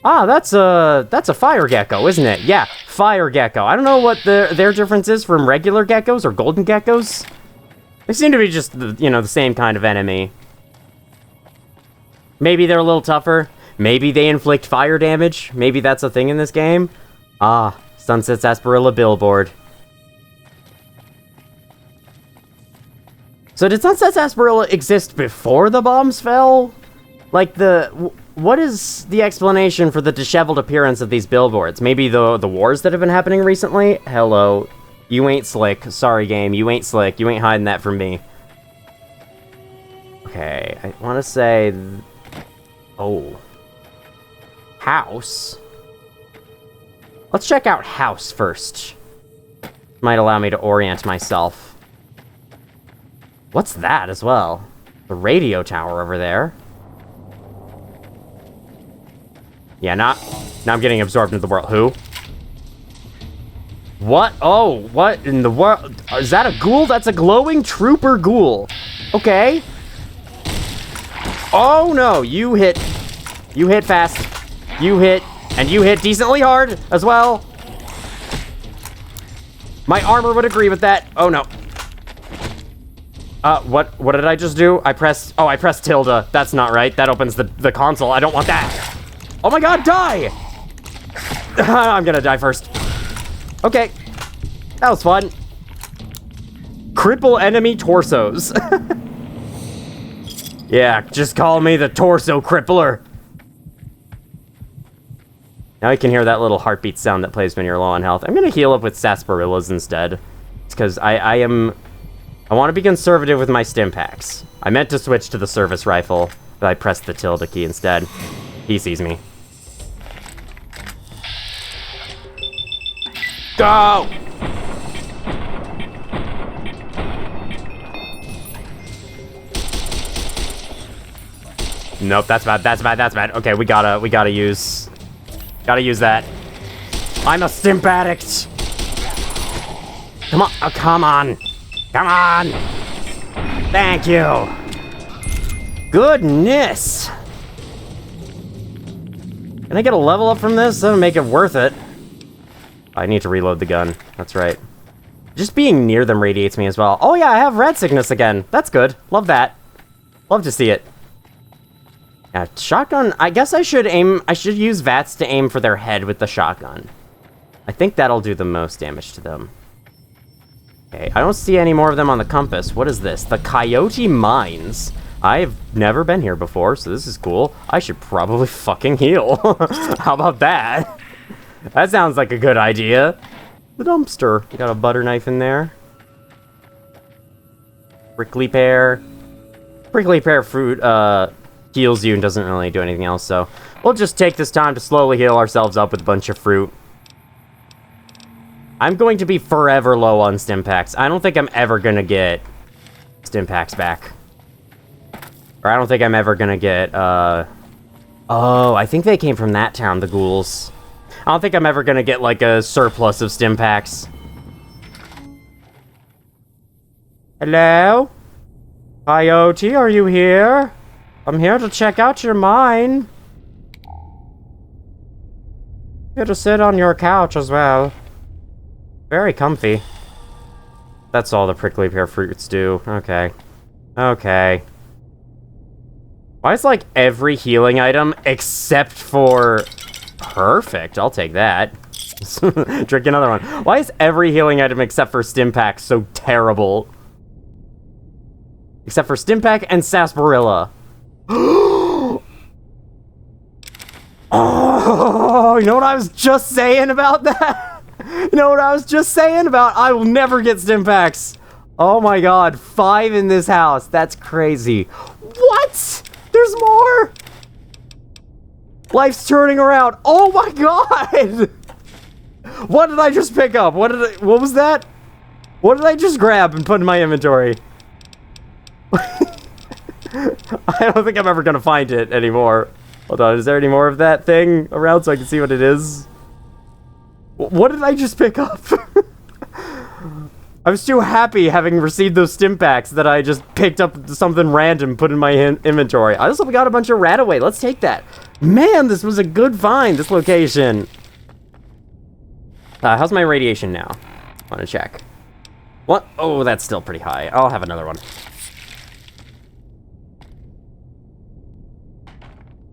Ah, that's a fire gecko, isn't it? Yeah, fire gecko. I don't know what their difference is from regular geckos or golden geckos. They seem to be just, the same kind of enemy. Maybe they're a little tougher. Maybe they inflict fire damage. Maybe that's a thing in this game. Ah, Sunset Sarsaparilla billboard. So did Sunset Sarsaparilla exist before the bombs fell? Like what is the explanation for the disheveled appearance of these billboards? Maybe the wars that have been happening recently? Hello. You ain't slick. Sorry, game. You ain't slick. You ain't hiding that from me. Okay, I want to say... Oh. House? Let's check out house first. Might allow me to orient myself. What's that as well? The radio tower over there. Yeah, now I'm getting absorbed into the world. Who? What? Oh, what in the world? Is that a ghoul? That's a glowing trooper ghoul. Okay. Oh no, you hit fast. You hit, and you hit decently hard as well. My armor would agree with that. Oh no. What did I just do? I pressed tilde. That's not right. That opens the console. I don't want that. Oh my god, die! I'm gonna die first. Okay. That was fun. Cripple enemy torsos. Yeah, just call me the torso crippler. Now you can hear that little heartbeat sound that plays when you're low on health. I'm gonna heal up with sarsaparillas instead. It's because I want to be conservative with my stim packs. I meant to switch to the service rifle, but I pressed the tilde key instead. He sees me. Go! Nope, that's bad. Okay, we gotta use that. I'm a stimp addict. Come on, oh, come on. Thank you. Goodness. Can I get a level up from this? That'll make it worth it. I need to reload the gun. That's right. Just being near them radiates me as well. Oh yeah, I have red sickness again. That's good. Love that. Love to see it. Yeah, shotgun. I guess I should use VATS to aim for their head with the shotgun. I think that'll do the most damage to them. Okay, I don't see any more of them on the compass. What is this? The Coyote Mines. I've never been here before, so this is cool. I should probably fucking heal. How about that? That sounds like a good idea. The dumpster. You got a butter knife in there. Prickly pear. Prickly pear fruit heals you and doesn't really do anything else, so we'll just take this time to slowly heal ourselves up with a bunch of fruit. I'm going to be forever low on stim packs. I don't think I'm ever gonna get stim packs back. Or I don't think I'm ever gonna get, oh, I think they came from that town, the ghouls. I don't think I'm ever gonna get, like, a surplus of stim packs. Hello? Coyote, are you here? I'm here to check out your mine. Here to sit on your couch as well. Very comfy. That's all the prickly pear fruits do. Okay. Okay. Why is, like, every healing item except for... Perfect, I'll take that. Drink another one. Why is every healing item except for Stimpack so terrible? Except for Stimpack and Sarsaparilla. Oh, you know what I was just saying about that? You know what I was just saying about I will never get Stimpaks. Oh my god, 5 in this house. That's crazy. What? There's more? Life's turning around. Oh my god! What did I just pick up? What was that? What did I just grab and put in my inventory? I don't think I'm ever gonna find it anymore. Hold on, is there any more of that thing around so I can see what it is? What did I just pick up? I was too happy having received those stim packs that I just picked up something random, put in my inventory. I also got a bunch of Radaway. Let's take that. Man, this was a good find, this location. How's my radiation now? Want to check. What? Oh, that's still pretty high. I'll have another one.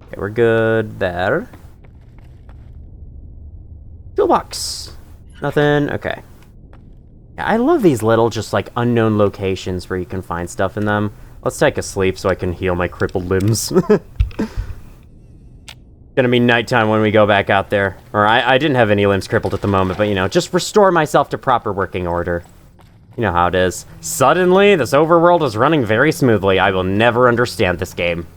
Okay, we're good there. Toolbox. Nothing. Okay. Yeah, I love these little, just like, unknown locations where you can find stuff in them. Let's take a sleep so I can heal my crippled limbs. Gonna be nighttime when we go back out there. Or I didn't have any limbs crippled at the moment, but, you know, just restore myself to proper working order. You know how it is. Suddenly, this overworld is running very smoothly. I will never understand this game.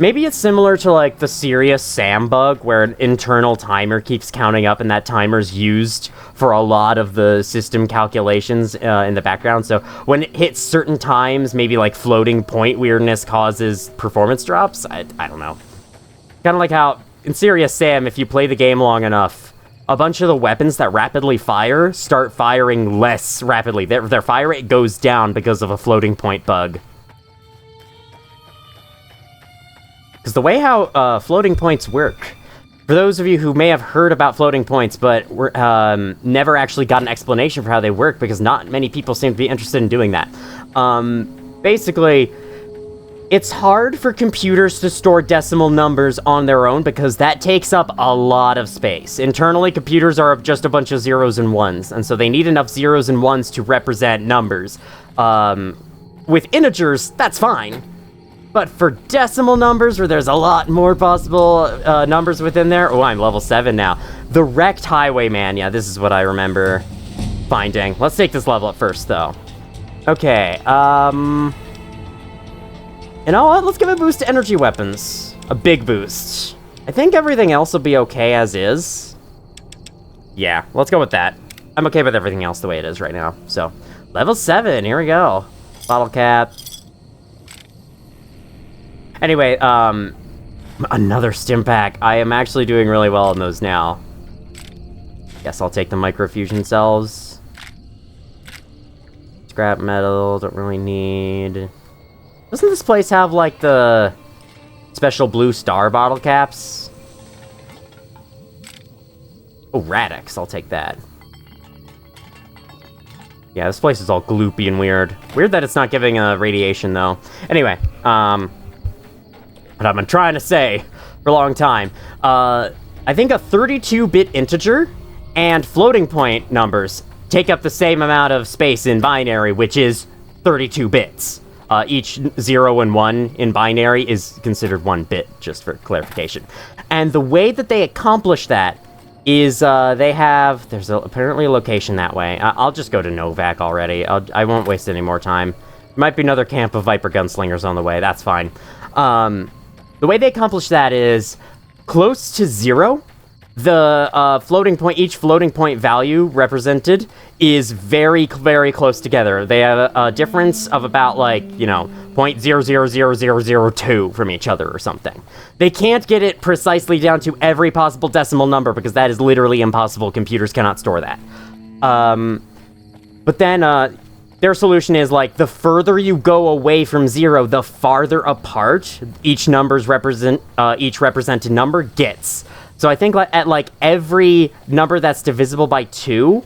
Maybe it's similar to, like, the Serious Sam bug, where an internal timer keeps counting up, and that timer's used for a lot of the system calculations in the background. So when it hits certain times, maybe, like, floating point weirdness causes performance drops. I don't know. Kind of like how, in Serious Sam, if you play the game long enough, a bunch of the weapons that rapidly fire start firing less rapidly. Their fire rate goes down because of a floating point bug. Because the way how floating points work, for those of you who may have heard about floating points, but never actually got an explanation for how they work, because not many people seem to be interested in doing that. Basically, it's hard for computers to store decimal numbers on their own, because that takes up a lot of space. Internally, computers are just a bunch of zeros and ones, and so they need enough zeros and ones to represent numbers. With integers, that's fine. But for decimal numbers, where there's a lot more possible numbers within there... Oh, I'm level 7 now. The Wrecked Highwayman. Yeah, this is what I remember finding. Let's take this level up first, though. Okay, you know what? Let's give a boost to energy weapons. A big boost. I think everything else will be okay as is. Yeah, let's go with that. I'm okay with everything else the way it is right now. So, level 7, here we go. Bottle cap. Anyway, another stim pack. I am actually doing really well in those now. Guess I'll take the microfusion cells. Scrap metal, don't really need... Doesn't this place have, like, the special blue star bottle caps? Oh, Radix, I'll take that. Yeah, this place is all gloopy and weird. Weird that it's not giving radiation, though. Anyway, what I've been trying to say for a long time. I think a 32-bit integer and floating point numbers take up the same amount of space in binary, which is 32 bits. Each 0 and 1 in binary is considered 1 bit, just for clarification. And the way that they accomplish that is there's apparently a location that way. I'll just go to Novac already. I won't waste any more time. There might be another camp of Viper gunslingers on the way, that's fine. The way they accomplish that is close to 0. The each floating point value represented is very, very close together. They have a difference of about, like, you know, 0.000002 from each other or something. They can't get it precisely down to every possible decimal number, because that is literally impossible. Computers cannot store that. But then, their solution is, like, the further you go away from 0, the farther apart each represented number gets. So I think at, like, every number that's divisible by 2,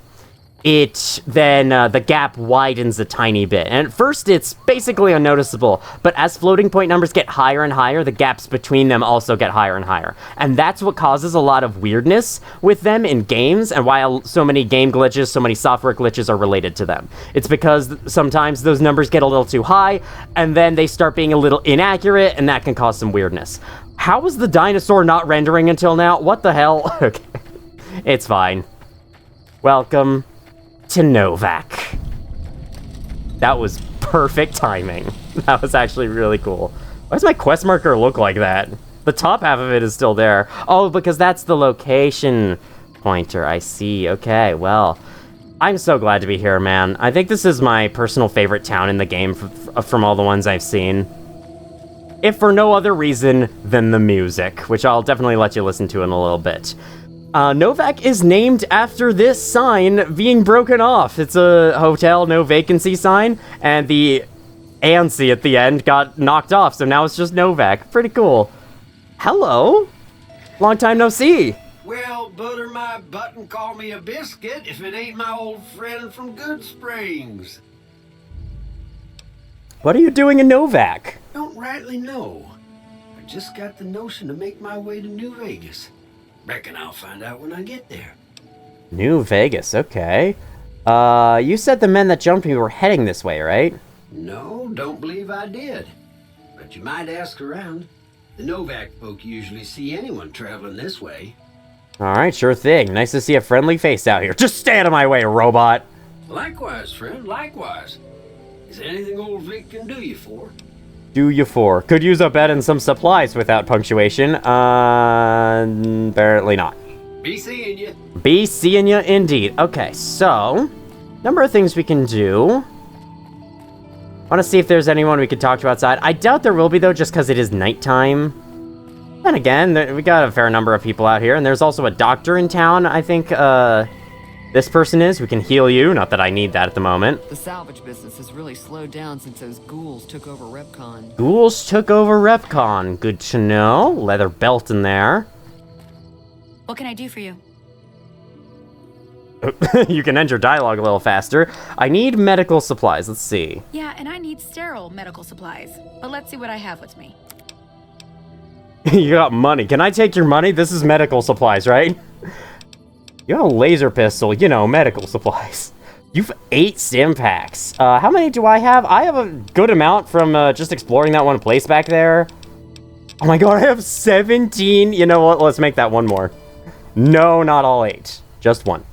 the gap widens a tiny bit. And at first, it's basically unnoticeable, but as floating point numbers get higher and higher, the gaps between them also get higher and higher. And that's what causes a lot of weirdness with them in games, and why so many game glitches, so many software glitches are related to them. It's because sometimes those numbers get a little too high, and then they start being a little inaccurate, and that can cause some weirdness. How was the dinosaur not rendering until now? What the hell? Okay. It's fine. Welcome to Novac. That was perfect timing. That was actually really cool. Why does my quest marker look like that? The top half of it is still there. Oh, because that's the location pointer. I see. Okay, well, I'm so glad to be here, man. I think this is my personal favorite town in the game from all the ones I've seen. If for no other reason than the music, which I'll definitely let you listen to in a little bit. Novac is named after this sign being broken off. It's a hotel, no vacancy sign, and the ANSI at the end got knocked off, so now it's just Novac. Pretty cool. Hello? Long time no see. Well, butter my butt and call me a biscuit if it ain't my old friend from Good Springs. What are you doing in Novac? Don't rightly know. I just got the notion to make my way to New Vegas. Reckon I'll find out when I get there. New Vegas, okay. You said the men that jumped me were heading this way, right? No, don't believe I did. But you might ask around. The Novac folk usually see anyone traveling this way. Alright, sure thing. Nice to see a friendly face out here. Just stay out of my way, robot! Likewise, friend, likewise. Is there anything old Vic can do you for? Do you for? Could use a bed and some supplies without punctuation. Apparently not. Be seeing you. Be seeing you indeed. Okay, so, number of things we can do. Want to see if there's anyone we could talk to outside. I doubt there will be, though, just because it is nighttime. Then again, we got a fair number of people out here, and there's also a doctor in town, I think, this person is. We can heal you, not that I need that at the moment. The salvage business has really slowed down since those ghouls took over REPCONN. Ghouls took over REPCONN. Good to know. Leather belt in there. What can I do for you? You can end your dialogue a little faster. I need medical supplies. Let's see. Yeah, and I need sterile medical supplies. But let's see what I have with me. You got money. Can I take your money? This is medical supplies, right? You got a laser pistol, you know, medical supplies. You've 8 stim packs. How many do I have? I have a good amount from just exploring that one place back there. Oh my god, I have 17. You know what? Let's make that one more. No, not all 8. Just one.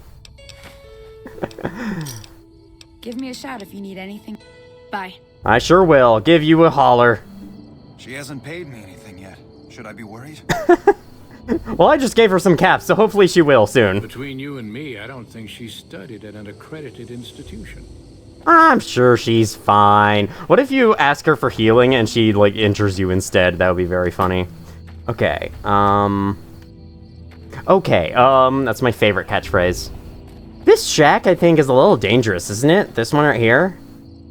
Give me a shout if you need anything. Bye. I sure will. Give you a holler. She hasn't paid me anything yet. Should I be worried? Well, I just gave her some caps, so hopefully she will soon. Between you and me, I don't think she studied at an accredited institution. I'm sure she's fine. What if you ask her for healing and she, like, injures you instead? That would be very funny. Okay, that's my favorite catchphrase. This shack, I think, is a little dangerous, isn't it? This one right here?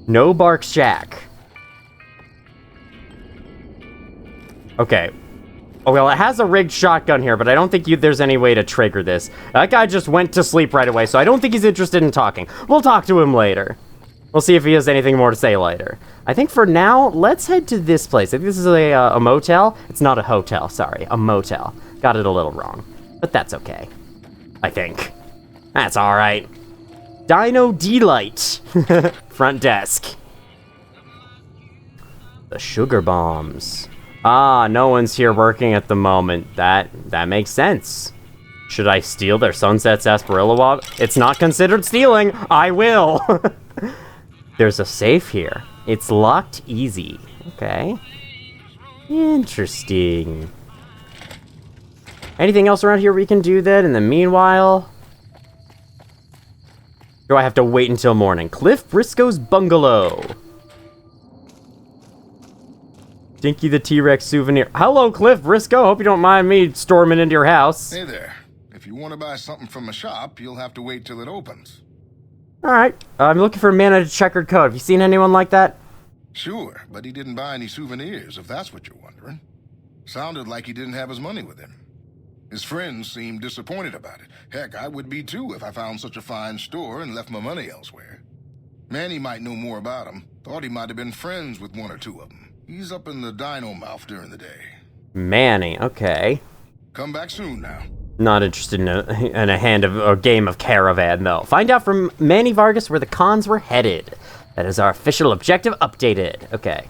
No Bark Shack. Okay. Oh, well, it has a rigged shotgun here, but I don't think there's any way to trigger this. That guy just went to sleep right away, so I don't think he's interested in talking. We'll talk to him later. We'll see if he has anything more to say later. I think for now, let's head to this place. I think this is a motel. It's not a hotel, sorry. A motel. Got it a little wrong. But that's okay. I think. That's alright. Dino Delight. Front desk. The sugar bombs. Ah, no one's here working at the moment. That makes sense. Should I steal their Sunset Sarsaparilla Wab? It's not considered stealing. I will. There's a safe here. It's locked easy. Okay. Interesting. Anything else around here we can do then in the meanwhile? Do I have to wait until morning? Cliff Briscoe's bungalow. Dinky the T-Rex souvenir. Hello, Cliff Briscoe. Hope you don't mind me storming into your house. Hey there. If you want to buy something from a shop, you'll have to wait till it opens. Alright. I'm looking for a man in a checkered coat. Have you seen anyone like that? Sure, but he didn't buy any souvenirs, if that's what you're wondering. Sounded like he didn't have his money with him. His friends seemed disappointed about it. Heck, I would be too if I found such a fine store and left my money elsewhere. Manny might know more about him. Thought he might have been friends with one or two of them. He's up in the dino mouth during the day. Manny, okay. Come back soon now. Not interested in a game of Caravan, though. Find out from Manny Vargas where the cons were headed. That is our official objective updated. Okay.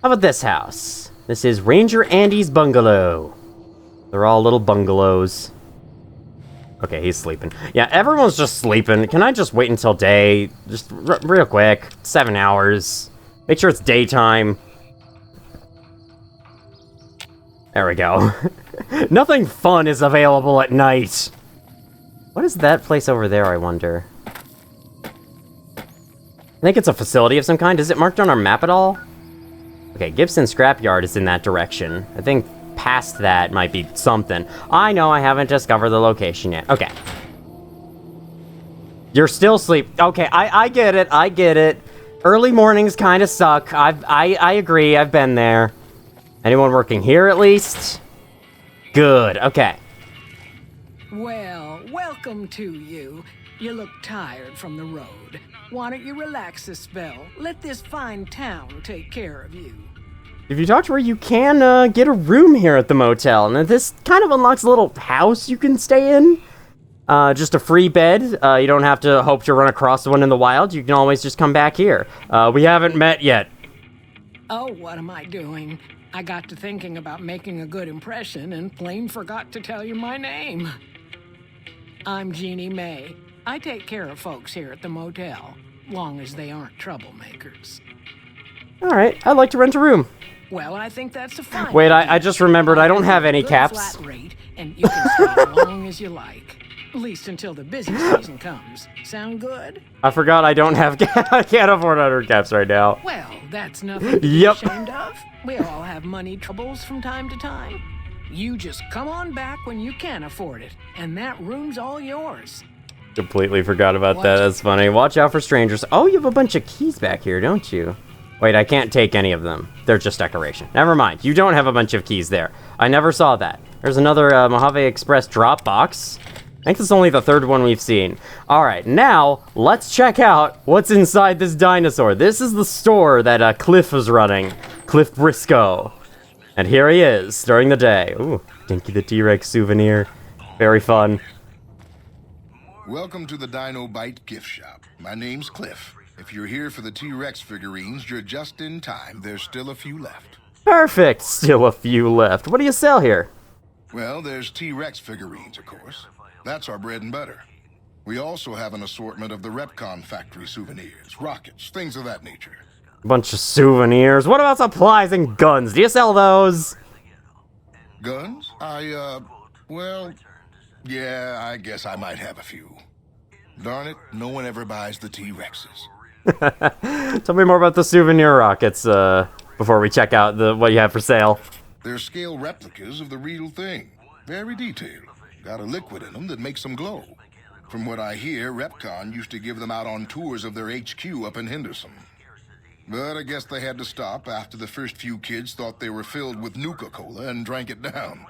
How about this house? This is Ranger Andy's bungalow. They're all little bungalows. Okay, he's sleeping. Yeah, everyone's just sleeping. Can I just wait until day? Just real quick. 7 hours. Make sure it's daytime. There we go. Nothing fun is available at night. What is that place over there, I wonder? I think it's a facility of some kind. Is it marked on our map at all? Okay, Gibson Scrapyard is in that direction. I think past that might be something. I know I haven't discovered the location yet. Okay. You're still asleep. Okay, I get it. I get it. Early mornings kind of suck. I agree. I've been there. Anyone working here at least? Good. Okay. Well, welcome to you. You look tired from the road. Why don't you relax a spell? Let this fine town take care of you. If you talk to her, you can get a room here at the motel. And this kind of unlocks a little house you can stay in. Just a free bed. You don't have to hope to run across one in the wild. You can always just come back here. We haven't met yet. Oh, what am I doing? I got to thinking about making a good impression and plain forgot to tell you my name. I'm Jeannie May. I take care of folks here at the motel, long as they aren't troublemakers. Alright, I'd like to rent a room. Well, I think that's a fine Wait, idea. I just remembered I don't have any Good caps. flat rate, and you can stay as long as you like. At least until the busy season comes. Sound good? I forgot I don't have I can't afford 100 caps right now. Well, that's nothing to be Yep. ashamed of. We all have money troubles from time to time. You just come on back when you can afford it, and that room's all yours. Completely forgot about that. Watch- That's funny. Watch out for strangers. Oh, you have a bunch of keys back here, don't you? Wait, I can't take any of them. They're just decoration. Never mind. You don't have a bunch of keys there. I never saw that. There's another Mojave Express drop box. I think this is only the third one we've seen. Alright, now, let's check out what's inside this dinosaur. This is the store that Cliff was running. Cliff Briscoe. And here he is, during the day. Ooh, Dinky the T-Rex souvenir. Very fun. Welcome to the Dino Bite gift shop. My name's Cliff. If you're here for the T-Rex figurines, you're just in time. There's still a few left. Perfect! Still a few left. What do you sell here? Well, there's T-Rex figurines, of course. That's our bread and butter. We also have an assortment of the REPCONN factory souvenirs, rockets, things of that nature. Bunch of souvenirs. What about supplies and guns? Do you sell those? Guns? Well, yeah, I guess I might have a few. Darn it, no one ever buys the T-Rexes. Tell me more about the souvenir rockets, before we check out what you have for sale. They're scale replicas of the real thing. Very detailed. Got a liquid in them that makes them glow. From what I hear, REPCONN used to give them out on tours of their HQ up in Henderson. But I guess they had to stop after the first few kids thought they were filled with Nuka-Cola and drank it down.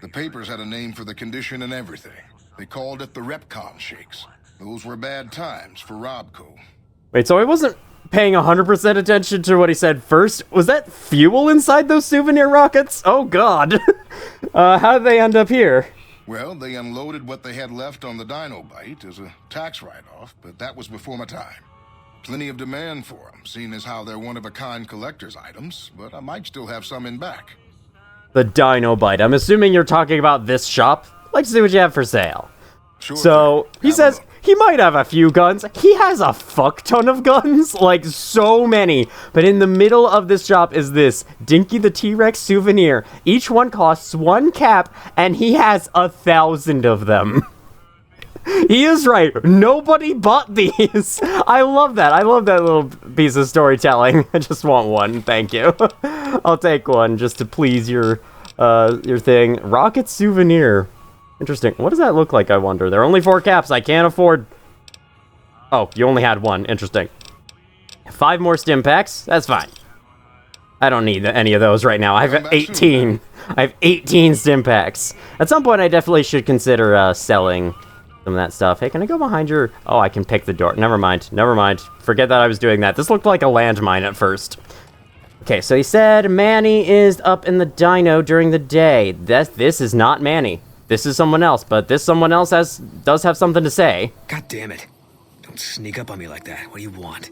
The papers had a name for the condition and everything. They called it the REPCONN shakes. Those were bad times for Robco. Wait, so I wasn't paying 100% attention to what he said first? Was that fuel inside those souvenir rockets? Oh god. How did they end up here? Well, they unloaded what they had left on the Dino Bite as a tax write-off, but that was before my time. Plenty of demand for them, seeing as how they're one-of-a-kind collector's items, but I might still have some in back. The Dino Bite. I'm assuming you're talking about this shop. Like to see what you have for sale. Sure So, thing. he Have a says look. he might have a few guns. He has a fuck ton of guns. Like, so many. But in the middle of this shop is this Dinky the T-Rex souvenir. Each one costs 1 cap, and he has 1,000 of them. He is right. Nobody bought these. I love that. I love that little piece of storytelling. I just want one. Thank you. I'll take one just to please your thing. Rocket souvenir. Interesting. What does that look like, I wonder? There are only 4 caps. I can't afford... Oh, you only had 1. Interesting. 5 more stim packs. That's fine. I don't need any of those right now. I have 18. I have 18 stim packs. At some point, I definitely should consider selling some of that stuff. Hey, can I go behind your... Oh, I can pick the door. Never mind. Never mind. Forget that I was doing that. This looked like a landmine at first. Okay, so he said Manny is up in the dino during the day. This is not Manny. This is someone else, but this someone else does have something to say. God damn it. Don't sneak up on me like that. What do you want?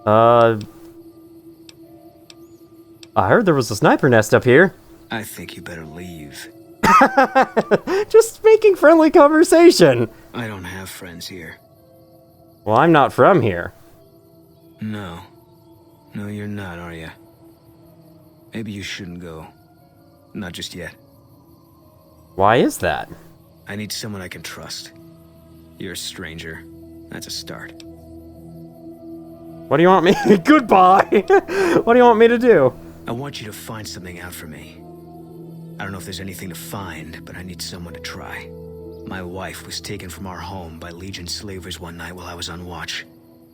I heard there was a sniper nest up here. I think you better leave. Just making friendly conversation. I don't have friends here. Well, I'm not from here. No. No, you're not, are you? Maybe you shouldn't go. Not just yet. Why is that? I need someone I can trust. You're a stranger. That's a start. What do you want me? Goodbye! What do you want me to do? I want you to find something out for me. I don't know if there's anything to find, but I need someone to try. My wife was taken from our home by Legion slavers one night while I was on watch.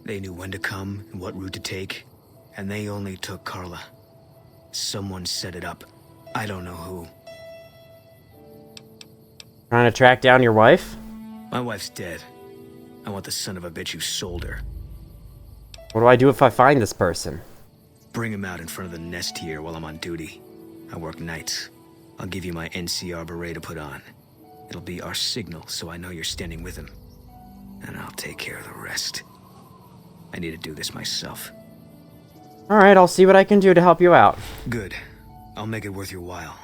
They knew when to come and what route to take, and they only took Carla. Someone set it up. I don't know who. Trying to track down your wife? My wife's dead. I want the son of a bitch who sold her. What do I do if I find this person? Bring him out in front of the nest here while I'm on duty. I work nights. I'll give you my NCR beret to put on. It'll be our signal so I know you're standing with him. And I'll take care of the rest. I need to do this myself. Alright, I'll see what I can do to help you out. Good. I'll make it worth your while.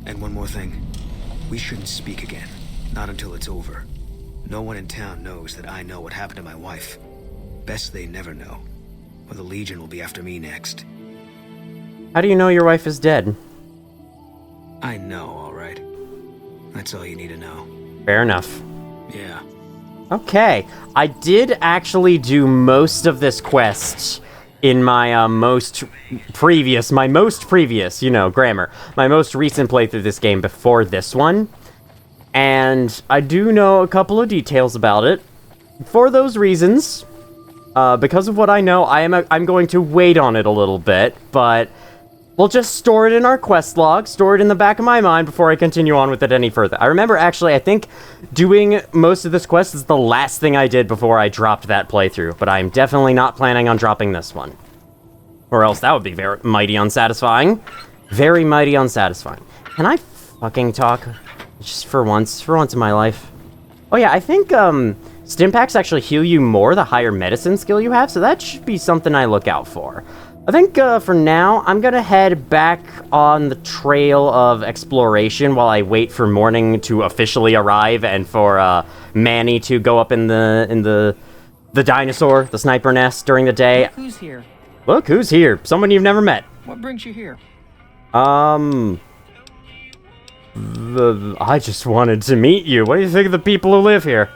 And one more thing. We shouldn't speak again. Not until it's over. No one in town knows that I know what happened to my wife. Best they never know. Or the Legion will be after me next. How do you know your wife is dead? I know, alright. That's all you need to know. Fair enough. Yeah. Okay, I did actually do most of this quest in my most previous, you know, grammar, my most recent playthrough of this game before this one, and I do know a couple of details about it. For those reasons, because of what I know, I'm going to wait on it a little bit, but we'll just store it in our quest log, store it in the back of my mind before I continue on with it any further. I remember, actually, I think doing most of this quest is the last thing I did before I dropped that playthrough, but I'm definitely not planning on dropping this one. Or else that would be very mighty unsatisfying. Very mighty unsatisfying. Can I fucking talk? Just for once in my life. Oh yeah, I think, stim packs actually heal you more the higher medicine skill you have, so that should be something I look out for. I think, for now, I'm gonna head back on the trail of exploration while I wait for morning to officially arrive and for, Manny to go up in the dinosaur, the sniper nest during the day. Look who's here. Look who's here. Someone you've never met. What brings you here? I just wanted to meet you. What do you think of the people who live here?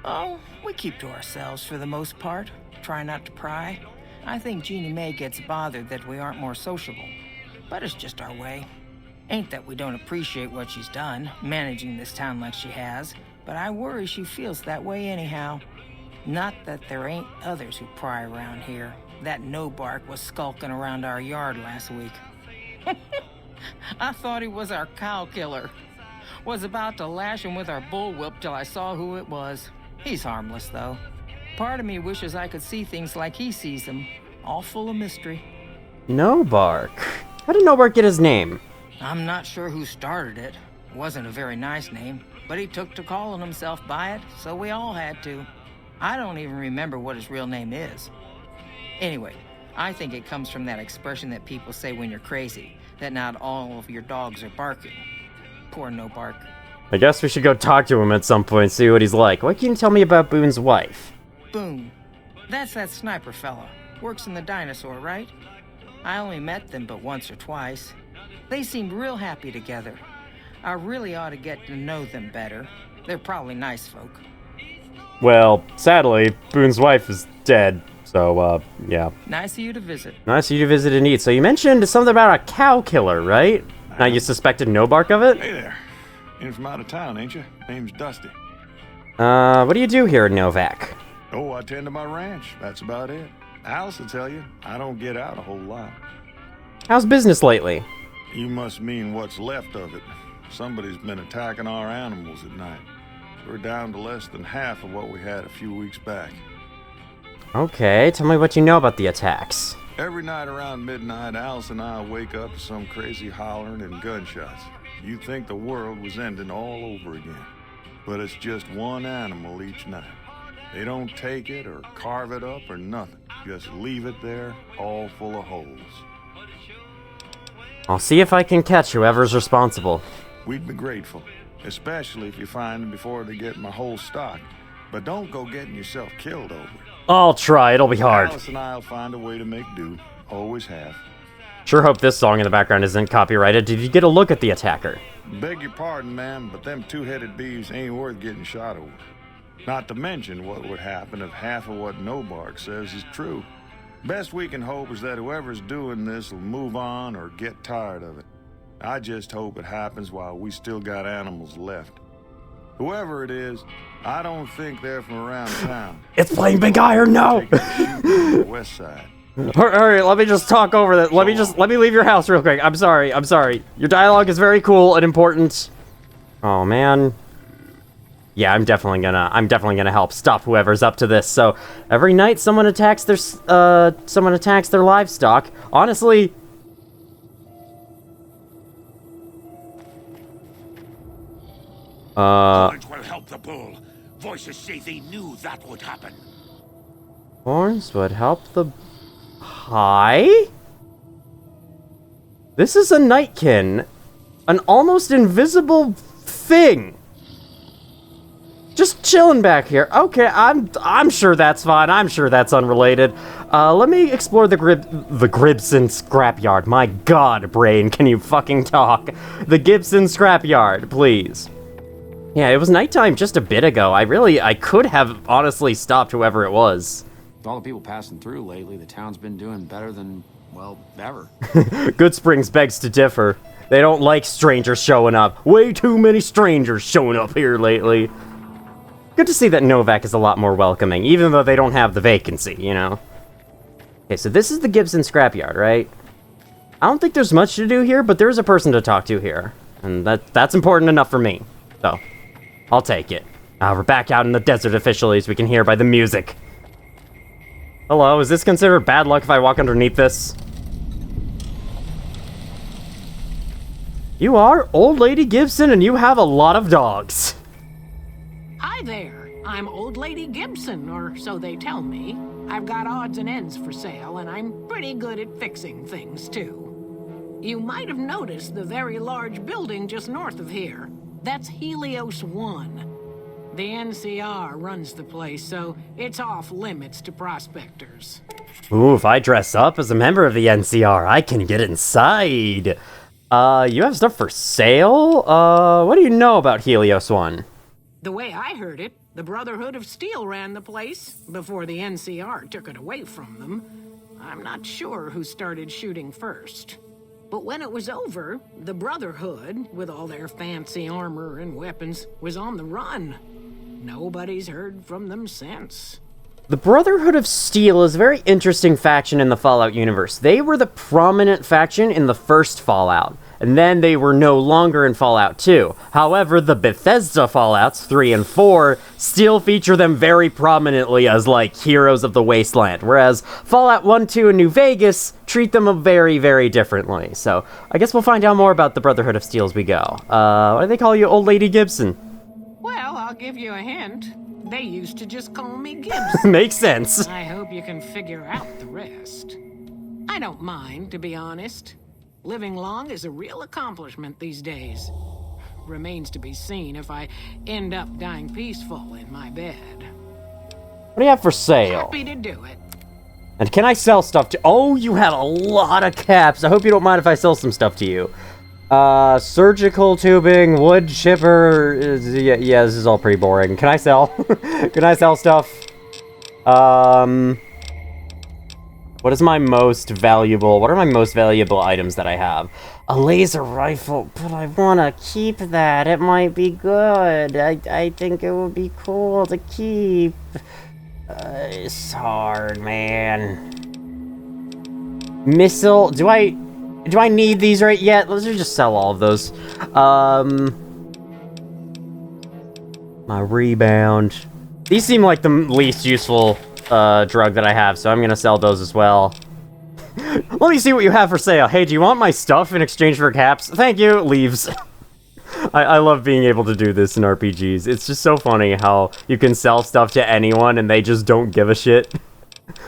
Oh, we keep to ourselves for the most part. Try not to pry. I think Jeannie May gets bothered that we aren't more sociable. But it's just our way. Ain't that we don't appreciate what she's done, managing this town like she has, but I worry she feels that way anyhow. Not that there ain't others who pry around here. That Novac was skulking around our yard last week. I thought he was our cow killer. Was about to lash him with our bullwhip till I saw who it was. He's harmless, though. Part of me wishes I could see things like he sees them, all full of mystery. Novac. How did Novac get his name? I'm not sure who started it. Wasn't a very nice name, but he took to calling himself by it, so we all had to. I don't even remember what his real name is. Anyway, I think it comes from that expression that people say when you're crazy, that not all of your dogs are barking. Poor Novac. I guess we should go talk to him at some point, see what he's like. What can you tell me about Boone's wife? Boone. That's that sniper fella. Works in the dinosaur, right? I only met them but once or twice. They seemed real happy together. I really ought to get to know them better. They're probably nice folk. Well, sadly, Boone's wife is dead, so, yeah. Nice of you to visit. Nice of you to visit indeed. So you mentioned something about a cow killer, right? Now you suspected Novac of it? Hey there. In from out of town, ain't you? Name's Dusty. What do you do here at Novac? Oh, I tend to my ranch. That's about it. Alice will tell you, I don't get out a whole lot. How's business lately? You must mean what's left of it. Somebody's been attacking our animals at night. We're down to less than half of what we had a few weeks back. Okay, tell me what you know about the attacks. Every night around midnight, Alice and I wake up to some crazy hollering and gunshots. You'd think the world was ending all over again. But it's just one animal each night. They don't take it or carve it up or nothing. Just leave it there, all full of holes. I'll see if I can catch whoever's responsible. We'd be grateful, especially if you find them before they get my whole stock. But don't go getting yourself killed over it. I'll try, it'll be hard. Alice and I'll find a way to make do. Always have. Sure hope this song in the background isn't copyrighted. Did you get a look at the attacker? Beg your pardon, ma'am, but them two-headed beeves ain't worth getting shot over. Not to mention what would happen if half of what Novac says is true. Best we can hope is that whoever's doing this will move on or get tired of it. I just hope it happens while we still got animals left. Whoever it is, I don't think they're from around town. It's playing Big Iron, no! Take a shoot to the west side. Alright, let me just talk over that. Let me leave your house real quick. I'm sorry. Your dialogue is very cool and important. Oh, man. Yeah, I'm definitely gonna help stop whoever's up to this. So, every night someone attacks their livestock. Honestly... Horns will help the bull. Voices say they knew that would happen. Horns would help the... Hi? This is a nightkin. An almost invisible thing. Just chilling back here. Okay, I'm sure that's fine. I'm sure that's unrelated. Let me explore the Gibson scrapyard. My god, brain, can you fucking talk? The Gibson scrapyard, please. Yeah, it was nighttime just a bit ago. I could have honestly stopped whoever it was. With all the people passing through lately, the town's been doing better than, well, ever. Good Springs begs to differ. They don't like strangers showing up. Way too many strangers showing up here lately. Good to see that Novac is a lot more welcoming, even though they don't have the vacancy, you know? Okay, so this is the Gibson scrapyard, right? I don't think there's much to do here, but there's a person to talk to here. And that's important enough for me. So, I'll take it. We're back out in the desert officially, as we can hear by the music. Hello, is this considered bad luck if I walk underneath this? You are Old Lady Gibson, and you have a lot of dogs. Hi there. I'm Old Lady Gibson, or so they tell me. I've got odds and ends for sale, and I'm pretty good at fixing things, too. You might have noticed the very large building just north of here. That's Helios 1. The NCR runs the place, so it's off limits to prospectors. Ooh, if I dress up as a member of the NCR, I can get inside. You have stuff for sale? What do you know about Helios 1? The way I heard it, the Brotherhood of Steel ran the place before the NCR took it away from them. I'm not sure who started shooting first. But when it was over, the Brotherhood, with all their fancy armor and weapons, was on the run. Nobody's heard from them since. The Brotherhood of Steel is a very interesting faction in the Fallout universe. They were the prominent faction in the first Fallout, and then they were no longer in Fallout 2. However, the Bethesda Fallouts 3 and 4 still feature them very prominently as, like, heroes of the wasteland, whereas Fallout 1, 2, and New Vegas treat them very, very differently. So, I guess we'll find out more about the Brotherhood of Steel as we go. What do they call you, Old Lady Gibson? Well, I'll give you a hint. They used to just call me Gibson. Makes sense. I hope you can figure out the rest. I don't mind, to be honest. Living long is a real accomplishment these days. Remains to be seen if I end up dying peaceful in my bed. What do you have for sale? Happy to do it. And can I sell stuff to... Oh, you have a lot of caps. I hope you don't mind if I sell some stuff to you. Surgical tubing, wood chipper. Yeah, this is all pretty boring. Can I sell? Can I sell stuff? What are my most valuable items that I have? A laser rifle, but I want to keep that. It might be good. I think it would be cool to keep. It's hard, man. Missile, do I need these right yet? Let's just sell all of those. My rebound. These seem like the least useful drug that I have, so I'm gonna sell those as well. Let me see what you have for sale. Hey, do you want my stuff in exchange for caps? Thank you. Leaves. I love being able to do this in RPGs. It's just so funny how you can sell stuff to anyone and they just don't give a shit.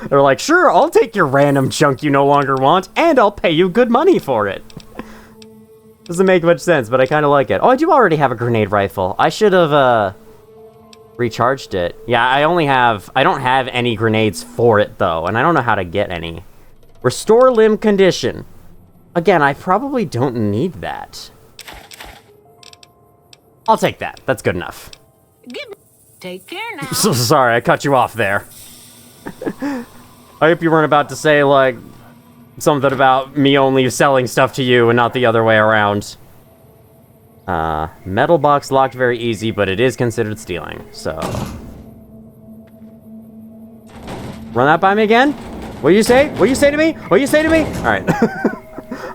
They're like, sure, I'll take your random junk you no longer want, and I'll pay you good money for it. Doesn't make much sense, but I kind of like it. Oh, I do already have a grenade rifle. I should have, recharged it. Yeah, I don't have any grenades for it, though, and I don't know how to get any. Restore limb condition. Again, I probably don't need that. I'll take that. That's good enough. Take care now. So sorry, I cut you off there. I hope you weren't about to say, like, something about me only selling stuff to you and not the other way around. Metal box locked very easy, but it is considered stealing, so... Run that by me again? What do you say? What do you say to me? What do you say to me? Alright.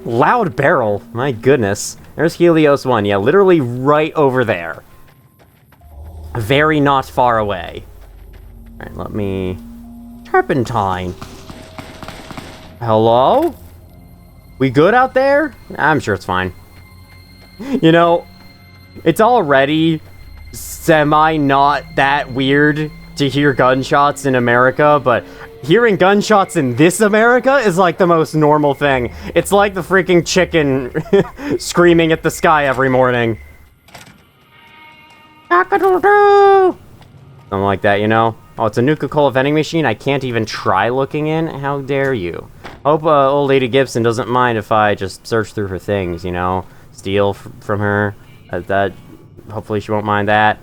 Loud barrel. My goodness. There's Helios 1. Yeah, literally right over there. Very not far away. Alright, let me... Turpentine. Hello? We good out there? I'm sure it's fine. You know, it's already semi-not that weird to hear gunshots in America, but hearing gunshots in this America is like the most normal thing. It's like the freaking chicken screaming at the sky every morning. Something like that, you know? Oh, it's a Nuka-Cola vending machine I can't even try looking in? How dare you? Hope old lady Gibson doesn't mind if I just search through her things, you know? Steal from her. Hopefully she won't mind that.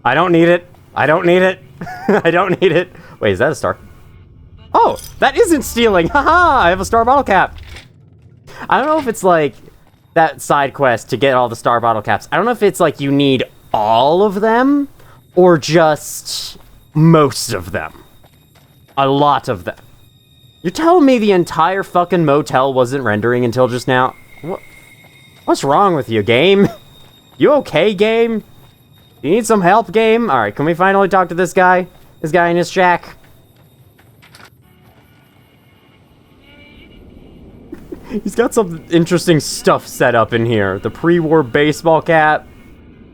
I don't need it. I don't need it. I don't need it. Wait, is that a star? Oh, that isn't stealing. Haha, I have a star bottle cap. I don't know if it's like that side quest to get all the star bottle caps. I don't know if it's like you need all of them or just most of them. A lot of them. You're telling me the entire fucking motel wasn't rendering until just now? What's wrong with you, game? You okay, game? You need some help, game? Alright, can we finally talk to this guy? This guy in his shack? He's got some interesting stuff set up in here. The pre-war baseball cap.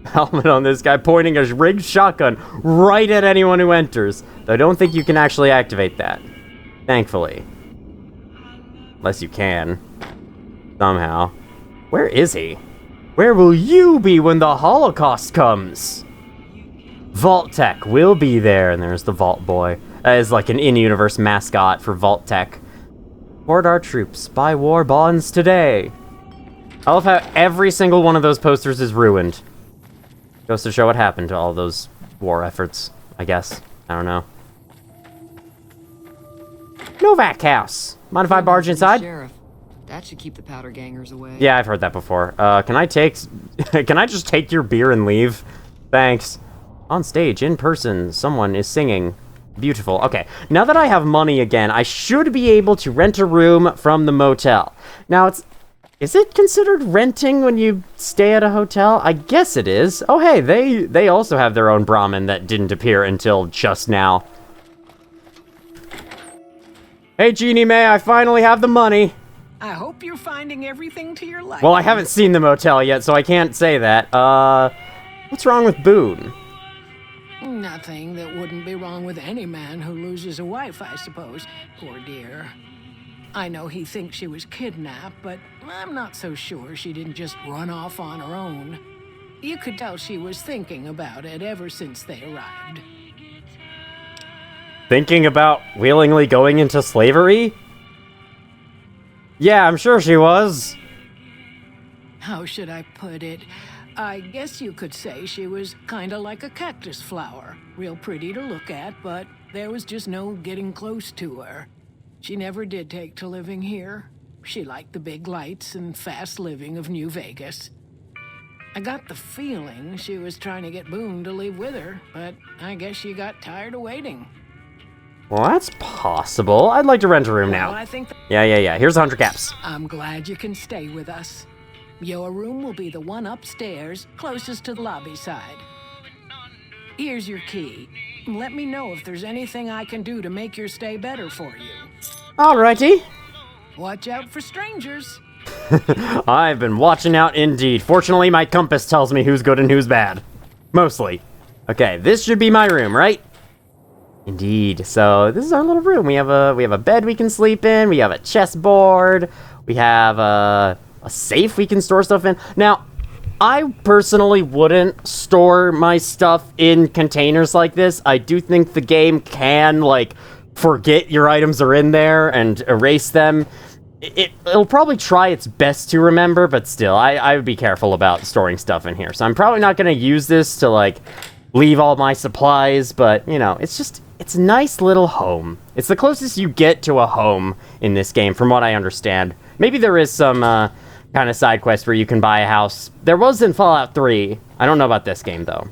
Helmet on this guy pointing a rigged shotgun right at anyone who enters. Though I don't think you can actually activate that. Thankfully. Unless you can. Somehow. Where is he? Where will you be when the Holocaust comes? Vault Tech will be there. And there's the Vault Boy. That is like an in-universe mascot for Vault Tech. Support our troops. Buy war bonds today. I love how every single one of those posters is ruined. Goes to show what happened to all those war efforts, I guess. I don't know. Novac house. Mind if I barge inside? Sheriff. That should keep the powder gangers away. Yeah, I've heard that before. Can I just take your beer and leave? Thanks. On stage, in person, someone is singing. Beautiful. Okay, now that I have money again, I should be able to rent a room from the motel. Now, is it considered renting when you stay at a hotel? I guess it is. Oh, hey, they also have their own Brahmin that didn't appear until just now. Hey, Jeannie May, I finally have the money. I hope you're finding everything to your liking. Well, I haven't seen the motel yet, so I can't say that. What's wrong with Boone? Nothing that wouldn't be wrong with any man who loses a wife, I suppose. Poor dear. I know he thinks she was kidnapped, but I'm not so sure she didn't just run off on her own. You could tell she was thinking about it ever since they arrived. Thinking about willingly going into slavery? Yeah, I'm sure she was. How should I put it? I guess you could say she was kinda like a cactus flower. Real pretty to look at, but there was just no getting close to her. She never did take to living here. She liked the big lights and fast living of New Vegas. I got the feeling she was trying to get Boone to leave with her, but I guess she got tired of waiting. Well, that's possible. I'd like to rent a room now. Well, I think Yeah. Here's 100 caps. I'm glad you can stay with us. Your room will be the one upstairs, closest to the lobby side. Here's your key. Let me know if there's anything I can do to make your stay better for you. Alrighty. Watch out for strangers. I've been watching out indeed. Fortunately, my compass tells me who's good and who's bad. Mostly. Okay, this should be my room, right? Indeed. So this is our little room. We have a bed we can sleep in. We have a chessboard. We have a safe we can store stuff in. Now, I personally wouldn't store my stuff in containers like this. I do think the game can, like, forget your items are in there and erase them it'll probably try its best to remember, but still, I would be careful about storing stuff in here. So I'm probably not going to use this to, like, leave all my supplies, but, you know, it's a nice little home. It's the closest you get to a home in this game, from what I understand. Maybe there is some, kind of side quest where you can buy a house. There was in Fallout 3. I don't know about this game, though.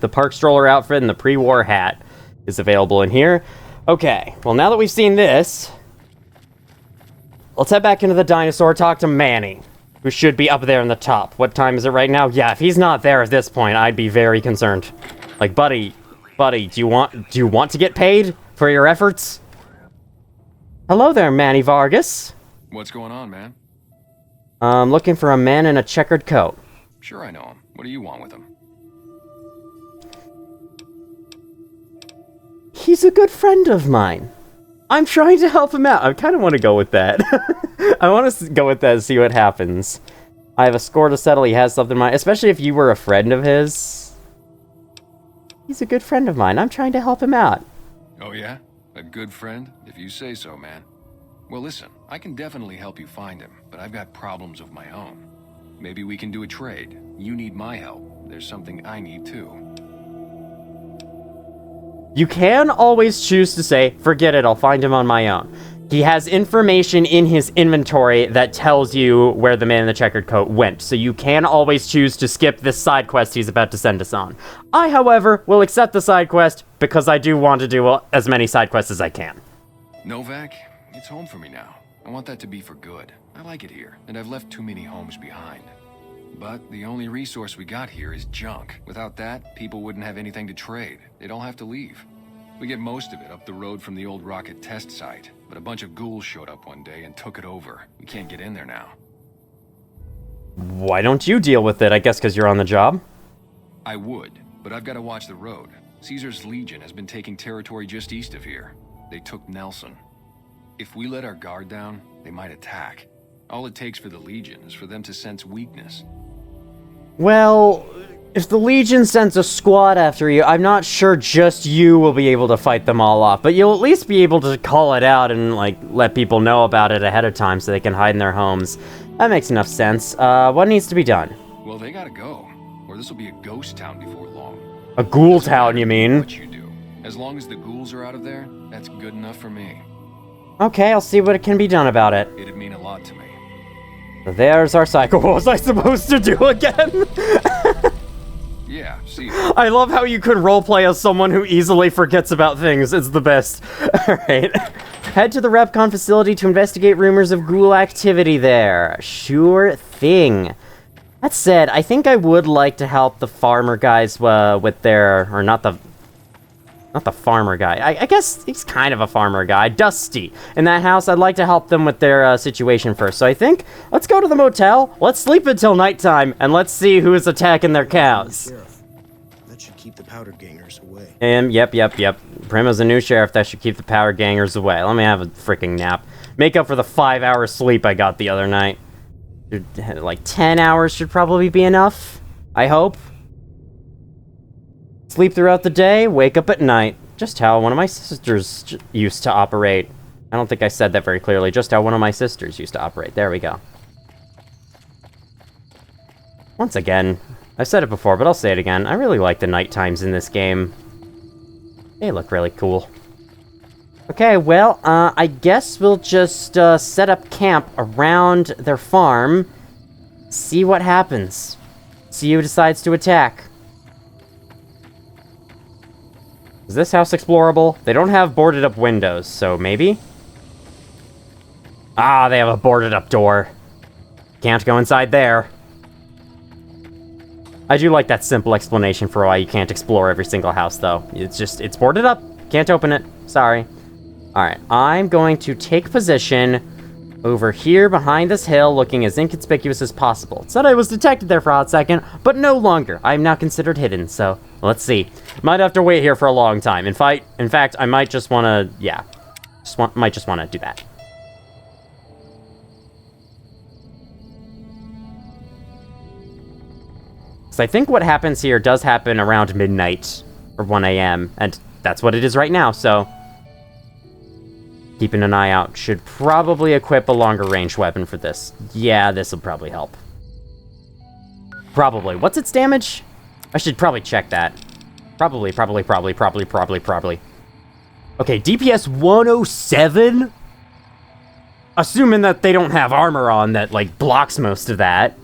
The park stroller outfit and the pre-war hat is available in here. Okay, well, now that we've seen this, let's head back into the dinosaur, talk to Manny, who should be up there in the top. What time is it right now? Yeah, if he's not there at this point, I'd be very concerned. Like, buddy, do you want to get paid for your efforts? Hello there, Manny Vargas. What's going on, man? Looking for a man in a checkered coat. Sure, I know him. What do you want with him? He's a good friend of mine. I'm trying to help him out. I kind of want to go with that. I want to go with that and see what happens. I have a score to settle. He has something in mind, especially if you were a friend of his. He's a good friend of mine. I'm trying to help him out. Oh, yeah? A good friend? If you say so, man. Well, listen, I can definitely help you find him, but I've got problems of my own. Maybe we can do a trade. You need my help. There's something I need, too. You can always choose to say, forget it, I'll find him on my own. He has information in his inventory that tells you where the man in the checkered coat went, so you can always choose to skip this side quest he's about to send us on. I, however, will accept the side quest because I do want to do as many side quests as I can. Novac, it's home for me now. I want that to be for good. I like it here, and I've left too many homes behind. But the only resource we got here is junk. Without that, people wouldn't have anything to trade. They'd all have to leave. We get most of it up the road from the old rocket test site, but a bunch of ghouls showed up one day and took it over. We can't get in there now. Why don't you deal with it? I guess because you're on the job? I would, but I've got to watch the road. Caesar's Legion has been taking territory just east of here. They took Nelson. If we let our guard down, they might attack. All it takes for the Legion is for them to sense weakness. Well, if the Legion sends a squad after you, I'm not sure just you will be able to fight them all off, but you'll at least be able to call it out and, like, let people know about it ahead of time so they can hide in their homes. That makes enough sense. What needs to be done? Well, they gotta go, or this will be a ghost town before long. A ghoul town, you mean? What you do. As long as the ghouls are out of there, that's good enough for me. Okay, I'll see what can be done about it. It'd mean a lot to me. There's our cycle. What was I supposed to do again? Yeah, see. I love how you could roleplay as someone who easily forgets about things. It's the best. Alright. Head to the REPCONN facility to investigate rumors of ghoul activity there. Sure thing. That said, I think I would like to help the farmer guys with their... Or not the farmer guy. I guess he's kind of a farmer guy. Dusty. In that house, I'd like to help them with their situation first. So I think, let's go to the motel, let's sleep until nighttime, and let's see who is attacking their cows. Sheriff, that should keep the powder gangers away. Yep. Primo's a new sheriff. That should keep the power gangers away. Let me have a freaking nap. Make up for the 5 hours sleep I got the other night. Like 10 hours should probably be enough. I hope. Sleep throughout the day, wake up at night. Just how one of my sisters used to operate. I don't think I said that very clearly. Just how one of my sisters used to operate. There we go. Once again, I've said it before, but I'll say it again. I really like the night times in this game. They look really cool. Okay, well, I guess we'll just set up camp around their farm. See what happens. See who decides to attack. Is this house explorable? They don't have boarded up windows, so maybe? Ah, they have a boarded up door. Can't go inside there. I do like that simple explanation for why you can't explore every single house, though. It's boarded up. Can't open it. Sorry. Alright, I'm going to take position over here behind this hill, looking as inconspicuous as possible. It said I was detected there for a hot second, but no longer. I am now considered hidden, so let's see. Might have to wait here for a long time. In fact, I might just want to, yeah. Might just want to do that. So I think what happens here does happen around midnight, or 1 a.m., and that's what it is right now, so... Keeping an eye out. Should probably equip a longer range weapon for this. Yeah, this will probably help. Probably. What's its damage? I should probably check that. Probably. Okay, DPS 107? Assuming that they don't have armor on that, like, blocks most of that.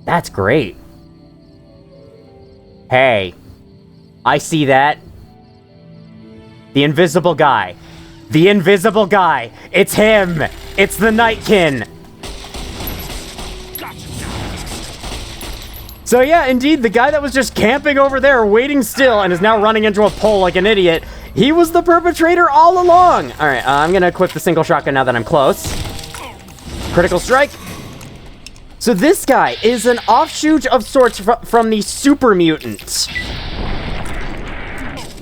That's great. Hey. I see that. The invisible guy. The invisible guy. It's him. It's the Nightkin. So yeah, indeed, the guy that was just camping over there, waiting still, and is now running into a pole like an idiot, he was the perpetrator all along. All right, I'm gonna equip the single shotgun now that I'm close. Critical strike. So this guy is an offshoot of sorts from the super mutants.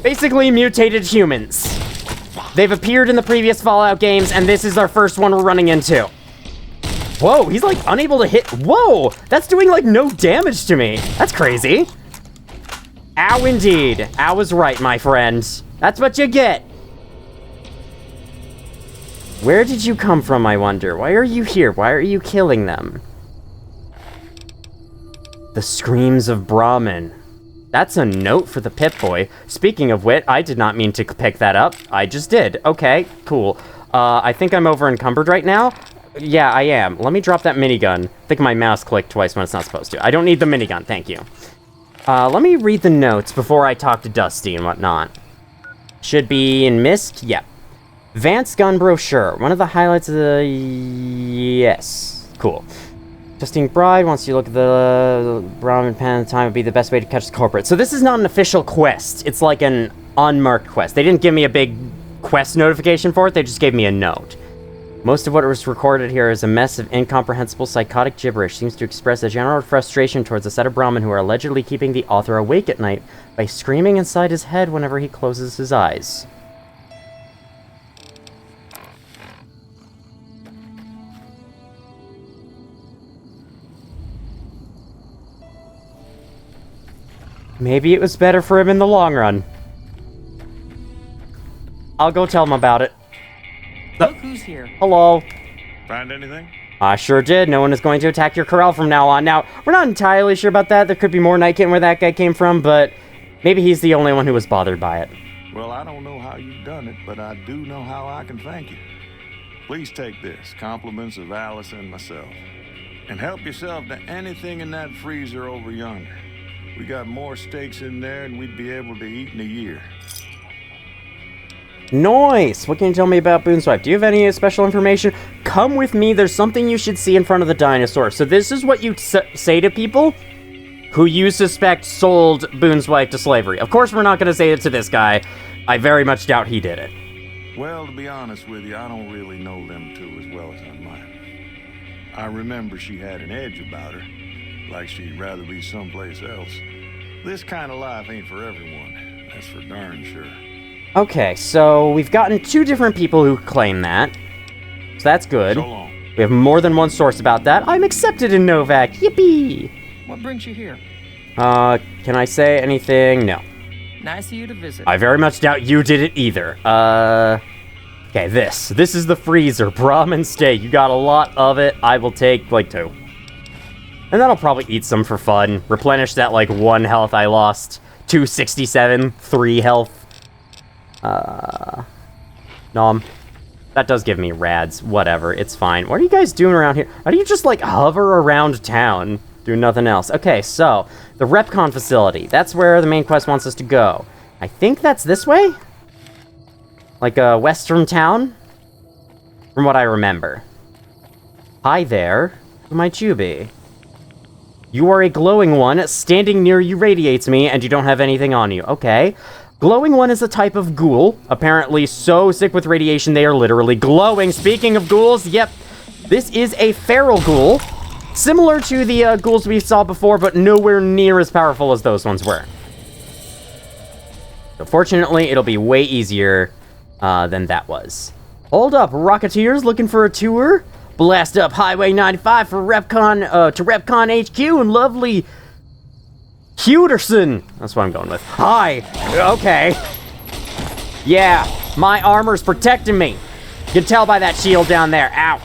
Basically mutated humans. They've appeared in the previous Fallout games, and this is our first one we're running into. Whoa, he's like unable to hit. Whoa, that's doing like no damage to me. That's crazy. Ow, indeed. Ow was right, my friend. That's what you get. Where did you come from, I wonder? Why are you here? Why are you killing them? The screams of Brahmin. That's a note for the Pip-Boy. Speaking of which, I did not mean to pick that up. I just did. Okay, cool. I think I'm over encumbered right now. Yeah, I am. Let me drop that minigun. I think my mouse clicked twice when it's not supposed to. I don't need the minigun, thank you. Let me read the notes before I talk to Dusty and whatnot. Should be in Mist? Yep. Vance gun brochure. One of the highlights of the... Yes. Cool. Justine Bride wants you to look at the Brahmin pen. Time would be the best way to catch the culprit. So this is not an official quest. It's like an unmarked quest. They didn't give me a big quest notification for it. They just gave me a note. Most of what was recorded here is a mess of incomprehensible psychotic gibberish. Seems to express a general frustration towards a set of Brahmin who are allegedly keeping the author awake at night by screaming inside his head whenever he closes his eyes. Maybe it was better for him in the long run. I'll go tell him about it. Look who's here. Hello. Find anything? I sure did. No one is going to attack your corral from now on. Now, we're not entirely sure about that. There could be more Nightkin where that guy came from, but maybe he's the only one who was bothered by it. Well, I don't know how you've done it, but I do know how I can thank you. Please take this. Compliments of Alice and myself. And help yourself to anything in that freezer over yonder. We got more steaks in there than we'd be able to eat in a year. Nice! What can you tell me about Boone's wife? Do you have any special information? Come with me, there's something you should see in front of the dinosaur. So this is what you say to people who you suspect sold Boone's wife to slavery. Of course we're not going to say it to this guy. I very much doubt he did it. Well, to be honest with you, I don't really know them two as well as I might. I remember she had an edge about her, like she'd rather be someplace else. This kind of life ain't for everyone, that's for darn sure. Okay, so we've gotten 2 different people who claim that. So that's good. So long. We have more than one source about that. I'm accepted in Novac. Yippee! What brings you here? Can I say anything? No. Nice of you to visit. I very much doubt you did it either. Okay, this is the freezer. Brahmin steak. You got a lot of it. I will take, like, 2. And then I'll probably eat some for fun. Replenish that, like, 1 health I lost. 267, 3 health. Nom. That does give me rads. Whatever, it's fine. What are you guys doing around here? How do you just, like, hover around town? Do nothing else. Okay, so, the REPCONN facility. That's where the main quest wants us to go. I think that's this way? Like, western town? From what I remember. Hi there. Who might you be? You are a glowing one. Standing near you radiates me, and you don't have anything on you. Okay. Glowing one is a type of ghoul. Apparently so sick with radiation they are literally glowing. Speaking of ghouls, yep. This is a feral ghoul. Similar to the ghouls we saw before, but nowhere near as powerful as those ones were. So fortunately, it'll be way easier than that was. Hold up, Rocketeers looking for a tour? Blast up Highway 95 for REPCONN, to REPCONN HQ in lovely Hewderson. That's what I'm going with. Hi. Okay. Yeah, my armor's protecting me. You can tell by that shield down there. Ow.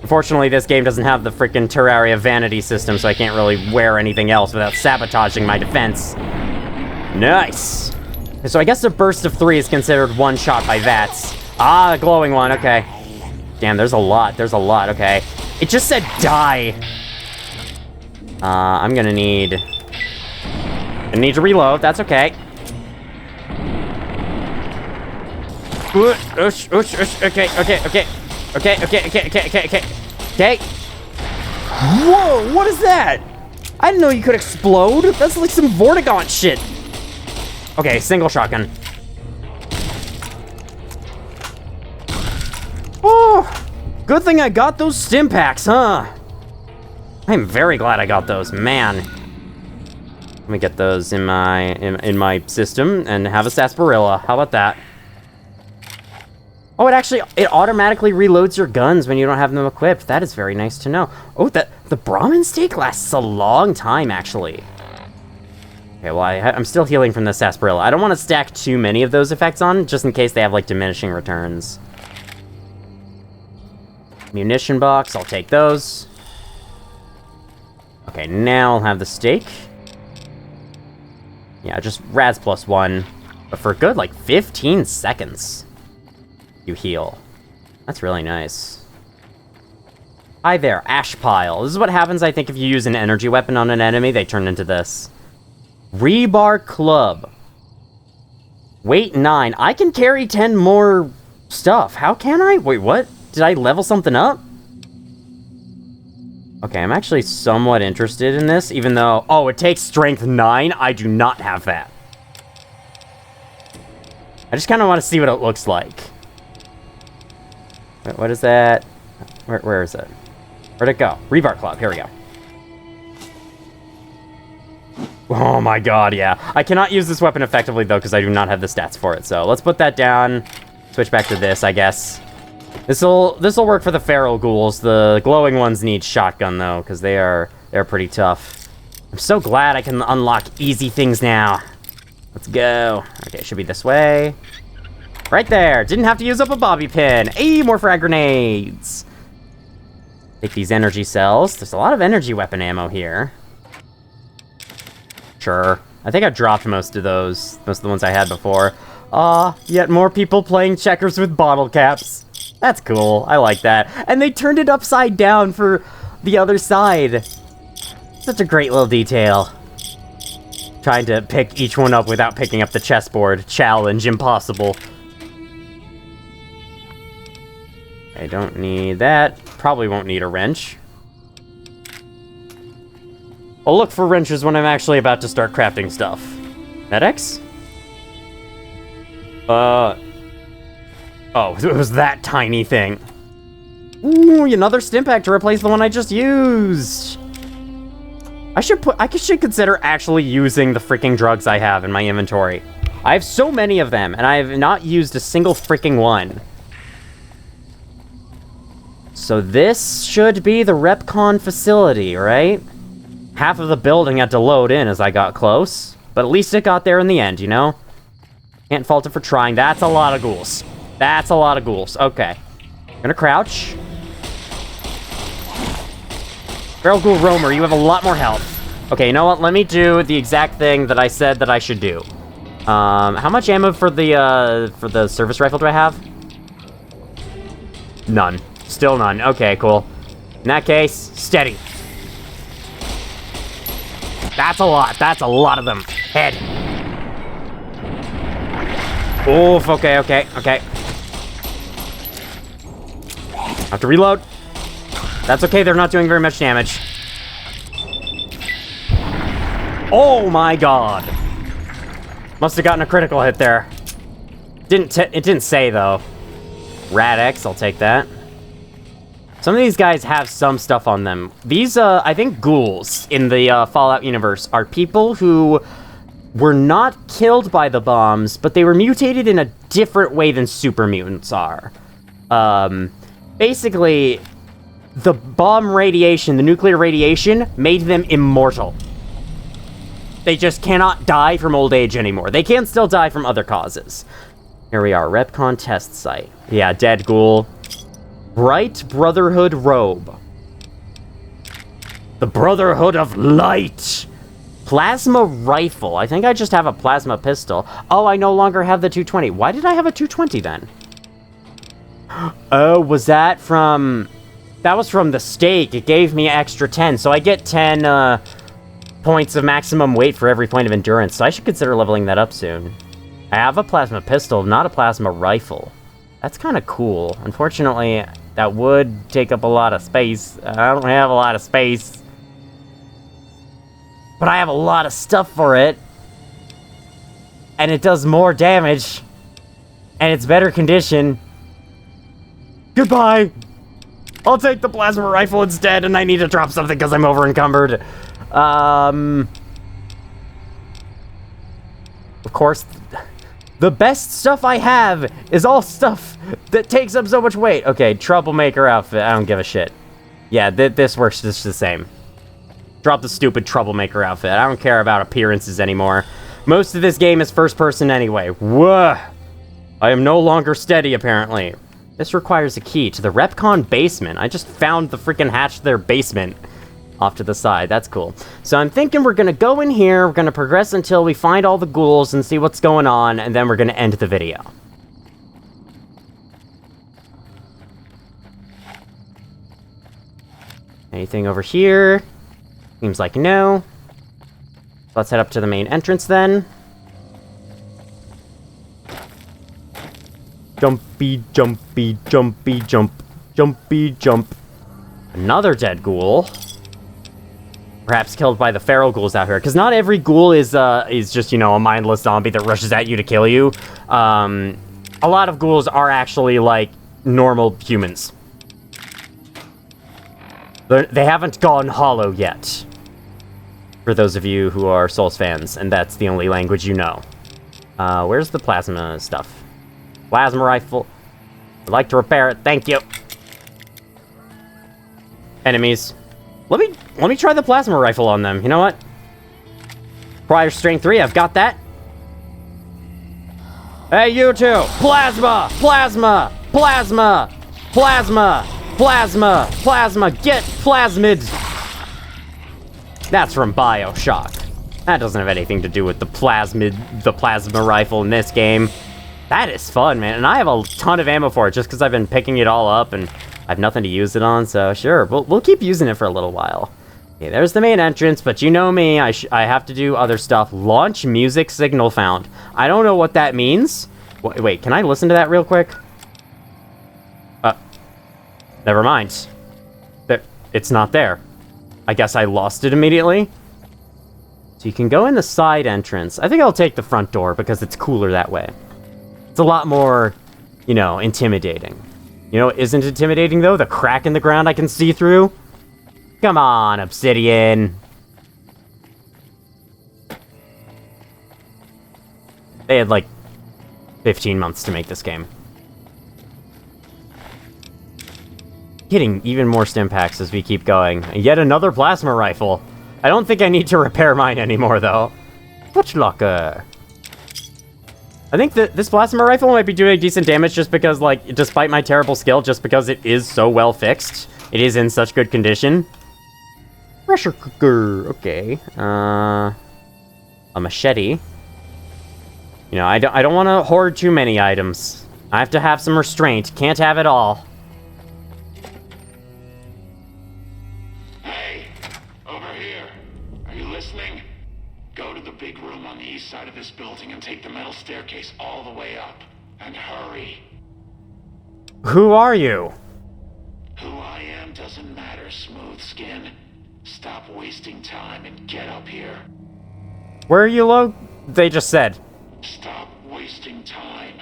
Unfortunately, this game doesn't have the freaking Terraria vanity system, so I can't really wear anything else without sabotaging my defense. Nice. So I guess a burst of 3 is considered one shot by VATS. Ah, a glowing one, okay. Damn, there's a lot, okay. It just said die. I'm gonna need... I need to reload, that's okay. Okay. Whoa, what is that? I didn't know you could explode. That's like some Vortigaunt shit. Okay, single shotgun. Oh, good thing I got those stim packs, huh? I'm very glad I got those, man. Let me get those in my system and have a sarsaparilla. How about that? Oh, it automatically reloads your guns when you don't have them equipped. That is very nice to know. Oh, the Brahmin steak lasts a long time, actually. Okay, well, I'm still healing from the sarsaparilla. I don't want to stack too many of those effects on, just in case they have, like, diminishing returns. Munition box, I'll take those. Okay, now I'll have the steak. Yeah, just Raz +1. But for good, like, 15 seconds. You heal. That's really nice. Hi there, Ash Pile. This is what happens, I think, if you use an energy weapon on an enemy. They turn into this. Rebar Club. Weight 9. I can carry 10 more stuff. How can I? Wait, what? Did I level something up? Okay, I'm actually somewhat interested in this, even though... Oh, it takes strength 9? I do not have that. I just kind of want to see what it looks like. Wait, what is that? Where is it? Where'd it go? Rebar Club. Here we go. Oh my god, yeah. I cannot use this weapon effectively, though, because I do not have the stats for it. So let's put that down. Switch back to this, I guess. This'll work for the feral ghouls. The glowing ones need shotgun, though, because they're pretty tough. I'm so glad I can unlock easy things now. Let's go. Okay, it should be this way. Right there. Didn't have to use up a bobby pin. Hey, more frag grenades. Take these energy cells. There's a lot of energy weapon ammo here. Sure. I think I dropped most of those. Most of the ones I had before. Yet more people playing checkers with bottle caps. That's cool. I like that. And they turned it upside down for the other side. Such a great little detail. Trying to pick each one up without picking up the chessboard. Challenge impossible. I don't need that. Probably won't need a wrench. I'll look for wrenches when I'm actually about to start crafting stuff. Medics? Oh, it was that tiny thing. Ooh, another stim pack to replace the one I just used. I should consider actually using the freaking drugs I have in my inventory. I have so many of them, and I have not used a single freaking one. So this should be the REPCONN facility, right? Half of the building had to load in as I got close, but at least it got there in the end, you know? Can't fault it for trying. That's a lot of ghouls. That's a lot of ghouls. Okay. I'm gonna crouch. Feral Ghoul Roamer, you have a lot more health. Okay, you know what? Let me do the exact thing that I said that I should do. How much ammo for the service rifle do I have? None. Still none. Okay, cool. In that case, steady. That's a lot. That's a lot of them. Head. Oof, okay. Have to reload. That's okay, they're not doing very much damage. Oh my god. Must have gotten a critical hit there. It didn't say, though. Rad-X, I'll take that. Some of these guys have some stuff on them. These, I think ghouls in the Fallout universe are people who were not killed by the bombs, but they were mutated in a different way than super mutants are. Basically, the bomb radiation, the nuclear radiation, made them immortal. They just cannot die from old age anymore. They can still die from other causes. Here we are, REPCONN test site. Yeah, dead ghoul. Bright Brotherhood robe. The Brotherhood of Light. Plasma rifle. I think I just have a plasma pistol. Oh, I no longer have the 220. Why did I have a 220 then? Oh, was that from... That was from the stake. It gave me extra 10, so I get 10 points of maximum weight for every point of endurance, so I should consider leveling that up soon. I have a plasma pistol, not a plasma rifle. That's kind of cool. Unfortunately, that would take up a lot of space. I don't have a lot of space. But I have a lot of stuff for it. And it does more damage. And it's better condition. Goodbye! I'll take the plasma rifle instead, and I need to drop something because I'm over encumbered. Of course, the best stuff I have is all stuff that takes up so much weight. Okay, troublemaker outfit. I don't give a shit. Yeah, this works just the same. Drop the stupid troublemaker outfit. I don't care about appearances anymore. Most of this game is first person anyway. Whoa! I am no longer steady, apparently. This requires a key to the REPCONN basement. I just found the freaking hatch to their basement off to the side. That's cool. So I'm thinking we're gonna go in here, we're gonna progress until we find all the ghouls and see what's going on, and then we're gonna end the video. Anything over here? Seems like no. Let's head up to the main entrance then. Jumpy, jumpy, jumpy, jump. Jumpy, jump. Another dead ghoul. Perhaps killed by the feral ghouls out here. Because not every ghoul is just, you know, a mindless zombie that rushes at you to kill you. A lot of ghouls are actually, like, normal humans. They haven't gone hollow yet. For those of you who are Souls fans, and that's the only language you know. Where's the plasma stuff? Plasma rifle. I'd like to repair it, thank you. Enemies. Let me try the plasma rifle on them. You know what? Prior strength 3, I've got that. Hey, you two! Plasma! Plasma! Plasma! Plasma! Plasma! Plasma! Get plasmid! That's from BioShock. That doesn't have anything to do with the plasma rifle in this game. That is fun, man. And I have a ton of ammo for it just because I've been picking it all up and I have nothing to use it on, so sure. We'll keep using it for a little while. Okay, there's the main entrance, but you know me, I have to do other stuff. Launch music signal found. I don't know what that means. Wait, can I listen to that real quick? Never mind. It's not there. I guess I lost it immediately. So you can go in the side entrance. I think I'll take the front door because it's cooler that way. It's a lot more, you know, intimidating. You know what isn't intimidating, though? The crack in the ground I can see through. Come on, Obsidian. They had, like, 15 months to make this game. Getting even more stim packs as we keep going. Yet another plasma rifle. I don't think I need to repair mine anymore, though. Footlocker. I think that this plasma rifle might be doing decent damage just because, like, despite my terrible skill, just because it is so well fixed. It is in such good condition. Pressure cooker. Okay. A machete. You know, I don't want to hoard too many items. I have to have some restraint. Can't have it all. Hey, over here. Are you listening? Go to the big room on the east side of this building and take the metal staircase all the way up. And hurry. Who are you? Who I am doesn't matter, Smooth Skin. Stop wasting time and get up here. Where are you, They just said. Stop wasting time.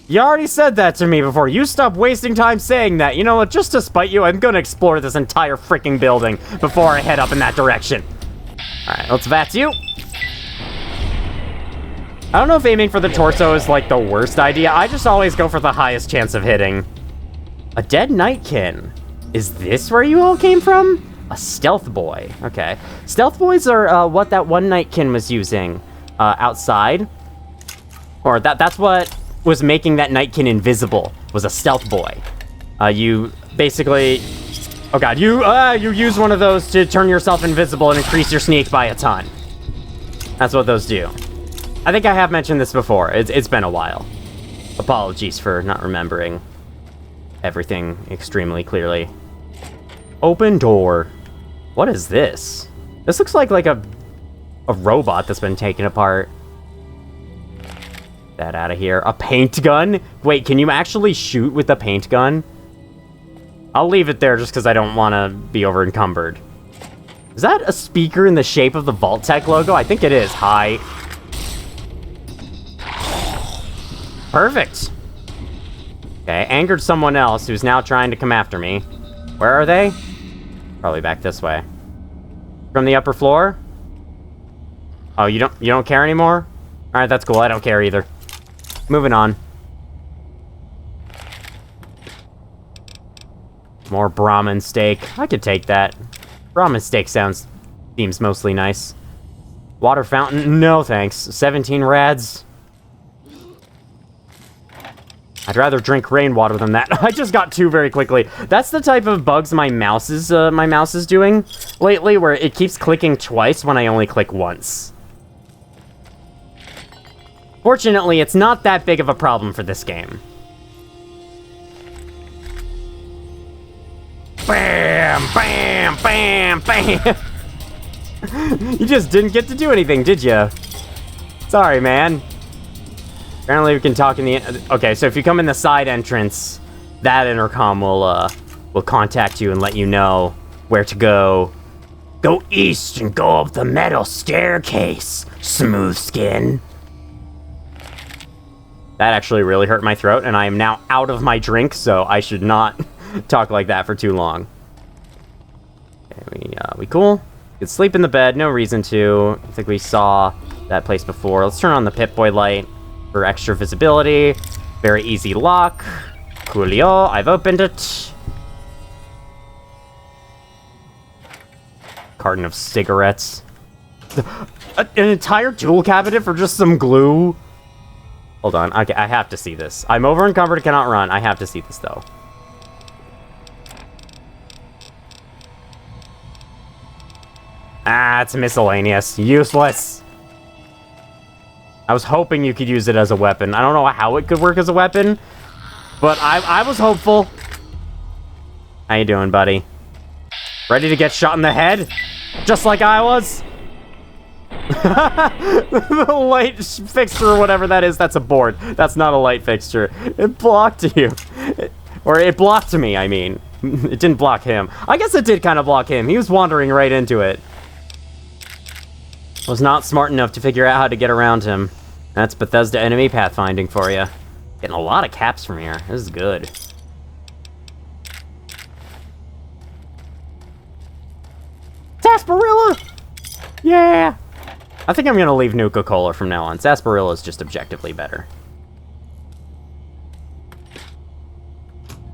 You already said that to me before. You stop wasting time saying that. You know what? Just to spite you, I'm gonna explore this entire freaking building before I head up in that direction. Alright, let's VATS you. I don't know if aiming for the torso is, like, the worst idea. I just always go for the highest chance of hitting. A dead nightkin. Is this where you all came from? A stealth boy. Okay. Stealth boys are what that one nightkin was using outside. Or that's what was making that Nightkin invisible was a stealth boy. You basically... Oh god, you use one of those to turn yourself invisible and increase your sneak by a ton. That's what those do. I think I have mentioned this before. It's been a while. Apologies for not remembering everything extremely clearly. Open door. What is this? This looks like a robot that's been taken apart. That out of here. A paint gun? Wait, can you actually shoot with the paint gun? I'll leave it there just because I don't want to be over encumbered. Is that a speaker in the shape of the Vault-Tec logo? I think it is. Hi. Perfect. Okay, angered someone else who's now trying to come after me. Where are they? Probably back this way. From the upper floor? Oh, you don't care anymore? Alright, that's cool. I don't care either. Moving on. More Brahmin steak. I could take that. Brahmin steak seems mostly nice. Water fountain? No thanks. 17 rads. I'd rather drink rainwater than that. I just got 2 very quickly. That's the type of bugs my mouse is doing lately, where it keeps clicking twice when I only click once. Fortunately, it's not that big of a problem for this game. Bam! Bam! Bam! Bam! You just didn't get to do anything, did you? Sorry, man. Apparently we can talk in the... Okay, so if you come in the side entrance, that intercom will contact you and let you know where to go. Go east and go up the metal staircase, smooth skin. That actually really hurt my throat, and I am now out of my drink, so I should not talk like that for too long. Okay, we cool? You could sleep in the bed, no reason to. I think we saw that place before. Let's turn on the Pip-Boy light for extra visibility. Very easy lock. Coolio, I've opened it. Carton of cigarettes. An entire tool cabinet for just some glue. Hold on, okay, I have to see this. I'm over encumbered, cannot run. I have to see this, though. Ah, it's miscellaneous. Useless. I was hoping you could use it as a weapon. I don't know how it could work as a weapon, but I was hopeful. How you doing, buddy? Ready to get shot in the head? Just like I was? The light fixture or whatever that is, that's a board. That's not a light fixture. It blocked you. Or it blocked me, I mean. It didn't block him. I guess it did kind of block him. He was wandering right into it. Was not smart enough to figure out how to get around him. That's Bethesda enemy pathfinding for you. Getting a lot of caps from here. This is good. Sarsaparilla! Yeah! I think I'm gonna leave Nuka-Cola from now on. Sarsaparilla is just objectively better.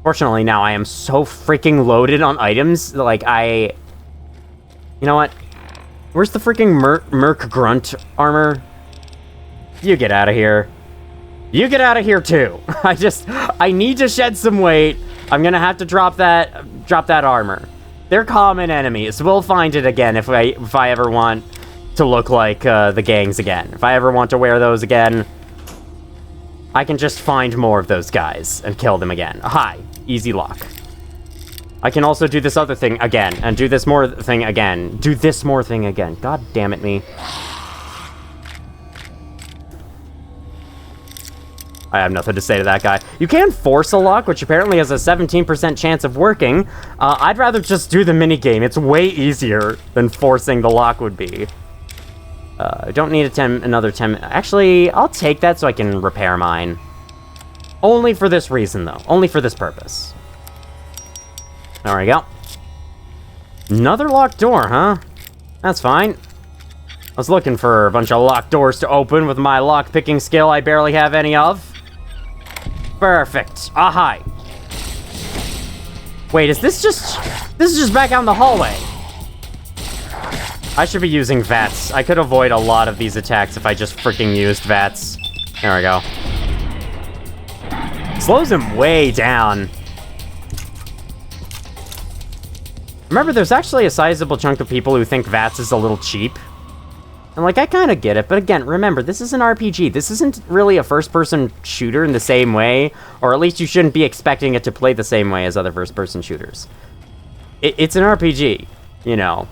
Fortunately, now I am so freaking loaded on items, like You know what? Where's the freaking Merc Grunt armor? You get out of here. You get out of here too. I need to shed some weight. I'm gonna have to drop that armor. They're common enemies. We'll find it again if I ever want to look like the gangs again. If I ever want to wear those again, I can just find more of those guys and kill them again. Hi, easy lock. I can also do this other thing again, and do this more thing again. Do this more thing again. God damn it, me. I have nothing to say to that guy. You can force a lock, which apparently has a 17% chance of working. I'd rather just do the minigame. It's way easier than forcing the lock would be. I don't need another 10... Actually, I'll take that so I can repair mine. Only for this reason, though. Only for this purpose. There we go. Another locked door, huh? That's fine. I was looking for a bunch of locked doors to open with my lock-picking skill I barely have any of. Perfect. Ah, hi. Wait, is this just... This is just back out in the hallway. I should be using VATS. I could avoid a lot of these attacks if I just freaking used VATS. There we go. Slows him way down. Remember, there's actually a sizable chunk of people who think VATS is a little cheap. And, like, I kind of get it, but again, remember, this is an RPG. This isn't really a first-person shooter in the same way, or at least you shouldn't be expecting it to play the same way as other first-person shooters. It's an RPG, you know.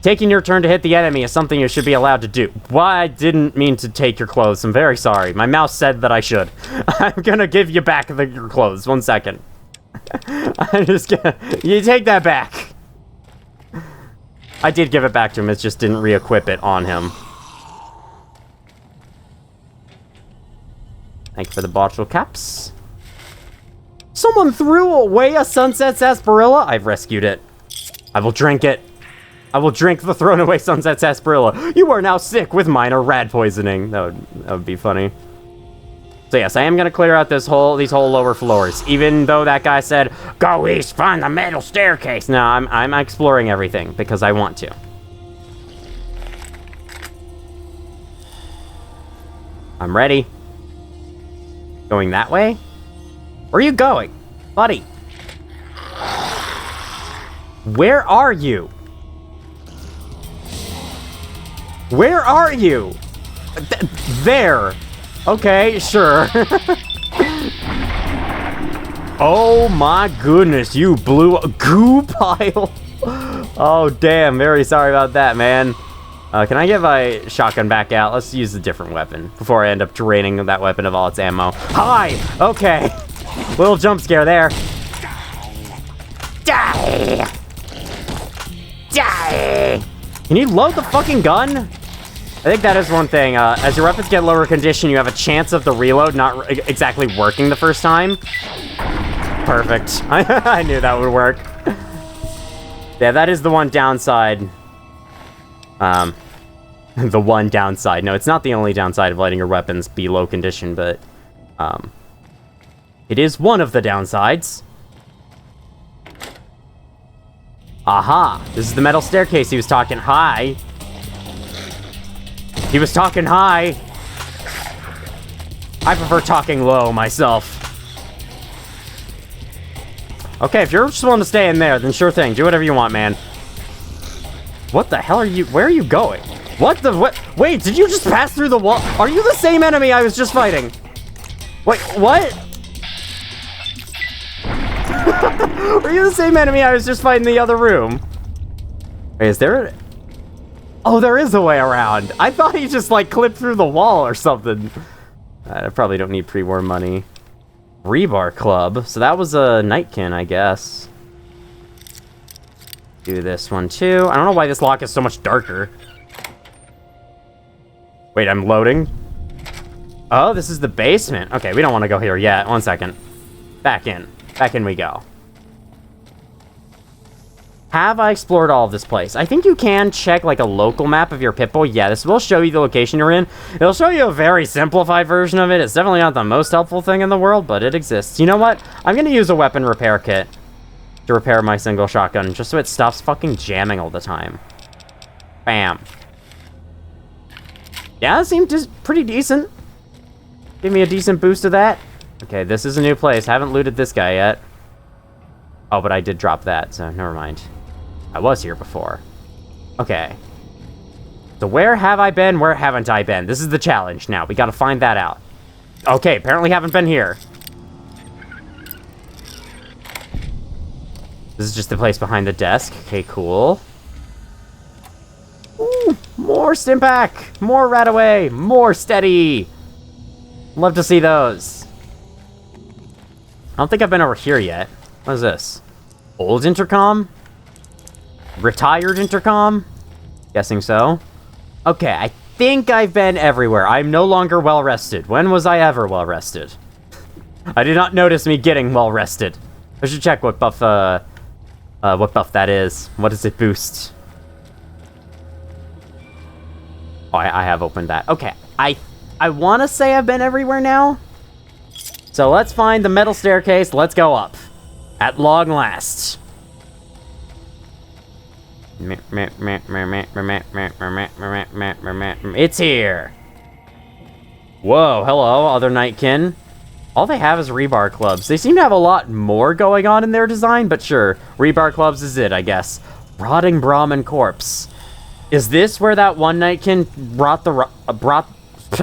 Taking your turn to hit the enemy is something you should be allowed to do. Why, I didn't mean to take your clothes. I'm very sorry. My mouse said that I should. I'm gonna give you back your clothes. 1 second. I'm just gonna... You take that back. I did give it back to him, it just didn't re-equip it on him. Thank you for the bottle caps. Someone threw away a Sunset Sarsaparilla? I've rescued it. I will drink it. I will drink the thrown away Sunset Sarsaparilla. You are now sick with minor rat poisoning. That would be funny. So yes, I am gonna clear out these whole lower floors, even though that guy said, "Go east, find the metal staircase." No, I'm exploring everything because I want to. I'm ready. Going that way? Where are you going, buddy? Where are you? Where are you? There. Okay, sure. Oh my goodness, you blew a goo pile. Oh damn, very sorry about that, man. Can I get my shotgun back out? Let's use a different weapon before I end up draining that weapon of all its ammo. Hi! Okay. Little jump scare there. Die! Die! Can you load the fucking gun? I think that is one thing. As your weapons get lower condition, you have a chance of the reload not exactly working the first time. Perfect. I knew that would work. Yeah, that is the one downside. The one downside. No, it's not the only downside of letting your weapons be low condition, but it is one of the downsides. Aha! This is the metal staircase he was talking high. He was talking high. I prefer talking low myself. Okay, if you're just willing to stay in there, then sure thing. Do whatever you want, man. What the hell are you... Where are you going? What the... What? Wait, did you just pass through the wall? Are you the same enemy I was just fighting? Wait, what? Are you the same enemy I was just fighting in the other room? Wait, is there... Oh, there is a way around. I thought he just, like, clipped through the wall or something. I probably don't need pre-war money. Rebar Club. So that was a Nightkin, I guess. Do this one, too. I don't know why this lock is so much darker. Wait, I'm loading. Oh, this is the basement. Okay, we don't want to go here yet. 1 second. Back in. Back in we go. Have I explored all of this place? I think you can check, like, a local map of your Pip-Boy. Yeah, this will show you the location you're in. It'll show you a very simplified version of it. It's definitely not the most helpful thing in the world, but it exists. You know what? I'm going to use a weapon repair kit to repair my single shotgun, just so it stops fucking jamming all the time. Bam. Yeah, it seemed just pretty decent. Give me a decent boost of that. Okay, this is a new place. Haven't looted this guy yet. Oh, but I did drop that, so never mind. I was here before. Okay. So where have I been? Where haven't I been? This is the challenge now. We gotta find that out. Okay, apparently haven't been here. This is just the place behind the desk. Okay, cool. Ooh, more Stimpak! More Rataway! More Steady! Love to see those. I don't think I've been over here yet. What is this? Old intercom? Retired intercom? Guessing so. Okay, I think I've been everywhere. I'm no longer well rested. When was I ever well rested? I did not notice me getting well rested. I should check what buff that is. What does it boost? Oh, I have opened that. Okay, I want to say I've been everywhere now. So let's find the metal staircase. Let's go up. At long last. It's here. Whoa, hello, other Nightkin. All they have is rebar clubs. They seem to have a lot more going on in their design, but sure. Rebar clubs is it, I guess. Rotting Brahmin corpse. Is this where that one Nightkin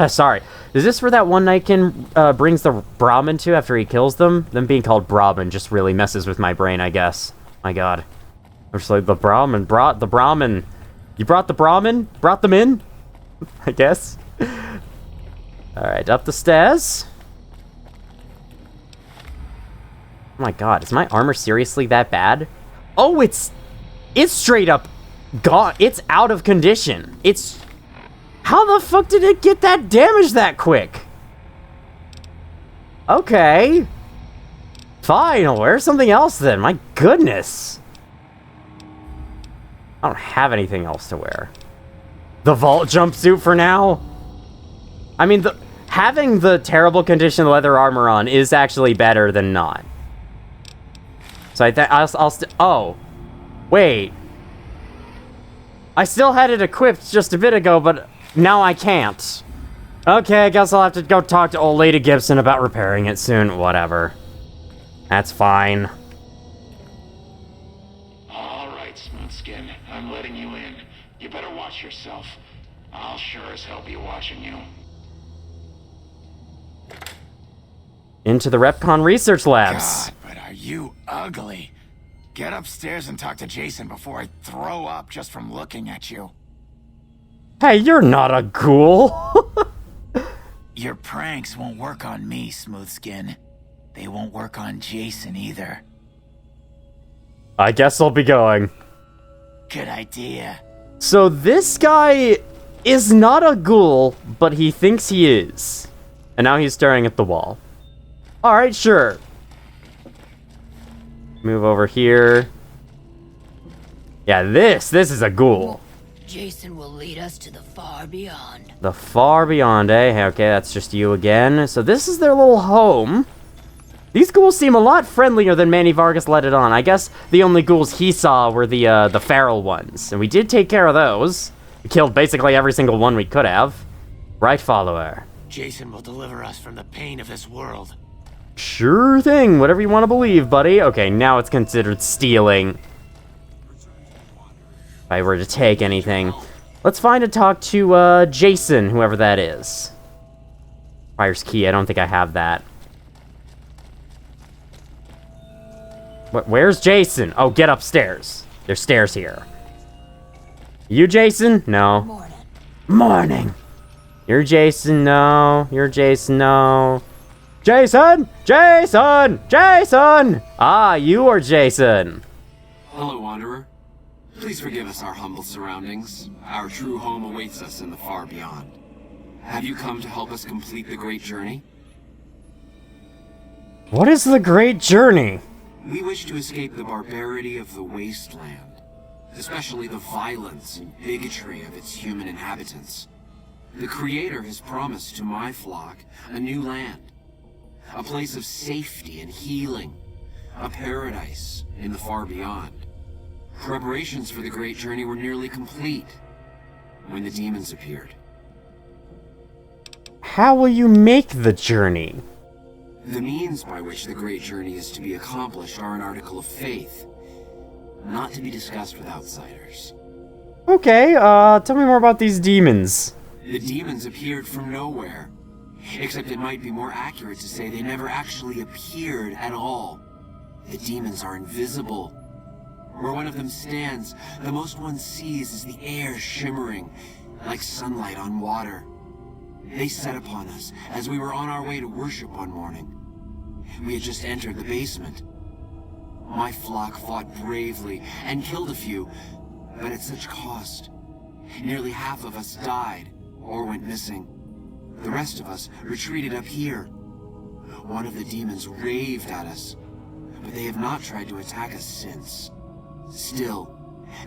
sorry. Is this where that one Nightkin brings the Brahmin to after he kills them? Them being called Brahmin just really messes with my brain, I guess. My god. I'm just like, the Brahmin brought the Brahmin. You brought the Brahmin? Brought them in? I guess. Alright, up the stairs. Oh my god, is my armor seriously that bad? Oh, it's straight up gone. It's out of condition. How the fuck did it get that damage that quick? Okay. Fine, I'll wear something else then. My goodness. I don't have anything else to wear. The vault jumpsuit for now? I mean, having the terrible condition leather armor on is actually better than not. So oh. Wait. I still had it equipped just a bit ago, but now I can't. Okay, I guess I'll have to go talk to old Lady Gibson about repairing it soon. Whatever. That's fine. All right, Smoothskin. I'm letting you in. You better watch yourself. I'll sure as hell be watching you. Into the REPCONN research labs. God, but are you ugly? Get upstairs and talk to Jason before I throw up just from looking at you. Hey, you're not a ghoul. Your pranks won't work on me, Smoothskin. They won't work on Jason either. I guess I'll be going. Good idea. So this guy is not a ghoul, but he thinks he is. And now he's staring at the wall. Alright, sure. Move over here. Yeah, this is a ghoul. Jason will lead us to the far beyond. The far beyond, eh? Okay, that's just you again. So this is their little home. These ghouls seem a lot friendlier than Manny Vargas let it on. I guess the only ghouls he saw were the feral ones. And we did take care of those. We killed basically every single one we could have. Right, follower? Jason will deliver us from the pain of this world. Sure thing, whatever you want to believe, buddy. Okay, now it's considered stealing. If I were to take anything. Let's find and talk to, Jason, whoever that is. Fire's key, I don't think I have that. Where's Jason? Oh, get upstairs. There's stairs here. You Jason? No. Morning. You're Jason, no. You're Jason, no. Jason! Jason! Jason! Ah, you are Jason. Hello, Wanderer. Please forgive us our humble surroundings. Our true home awaits us in the far beyond. Have you come to help us complete the great journey? What is the great journey? We wish to escape the barbarity of the wasteland, especially the violence and bigotry of its human inhabitants. The Creator has promised to my flock a new land. A place of safety and healing. A paradise in the far beyond. Preparations for the great journey were nearly complete when the demons appeared. How will you make the journey? The means by which the great journey is to be accomplished are an article of faith, not to be discussed with outsiders. Okay, tell me more about these demons. The demons appeared from nowhere. Except it might be more accurate to say they never actually appeared at all. The demons are invisible. Where one of them stands, the most one sees is the air shimmering, like sunlight on water. They set upon us as we were on our way to worship one morning. We had just entered the basement. My flock fought bravely and killed a few, but at such cost. Nearly half of us died or went missing. The rest of us retreated up here. One of the demons raved at us, but they have not tried to attack us since. Still,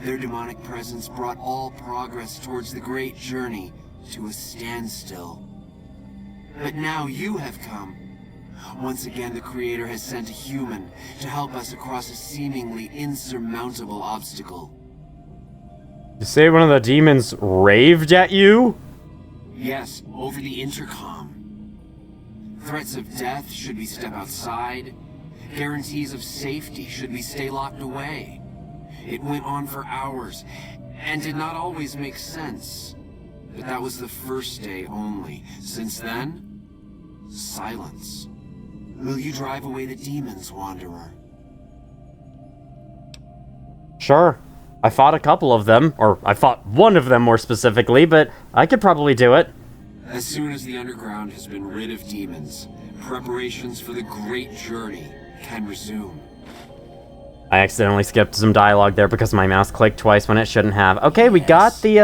their demonic presence brought all progress towards the great journey to a standstill. But now you have come. Once again, the Creator has sent a human to help us across a seemingly insurmountable obstacle. You say one of the demons raved at you? Yes, over the intercom. Threats of death should we step outside. Guarantees of safety should we stay locked away. It went on for hours, and did not always make sense. But that was the first day only. Since then, silence. Will you drive away the demons, Wanderer? Sure. I fought a couple of them, or I fought one of them more specifically, but I could probably do it. As soon as the underground has been rid of demons, preparations for the Great Journey can resume. I accidentally skipped some dialogue there because my mouse clicked twice when it shouldn't have. Okay, we got the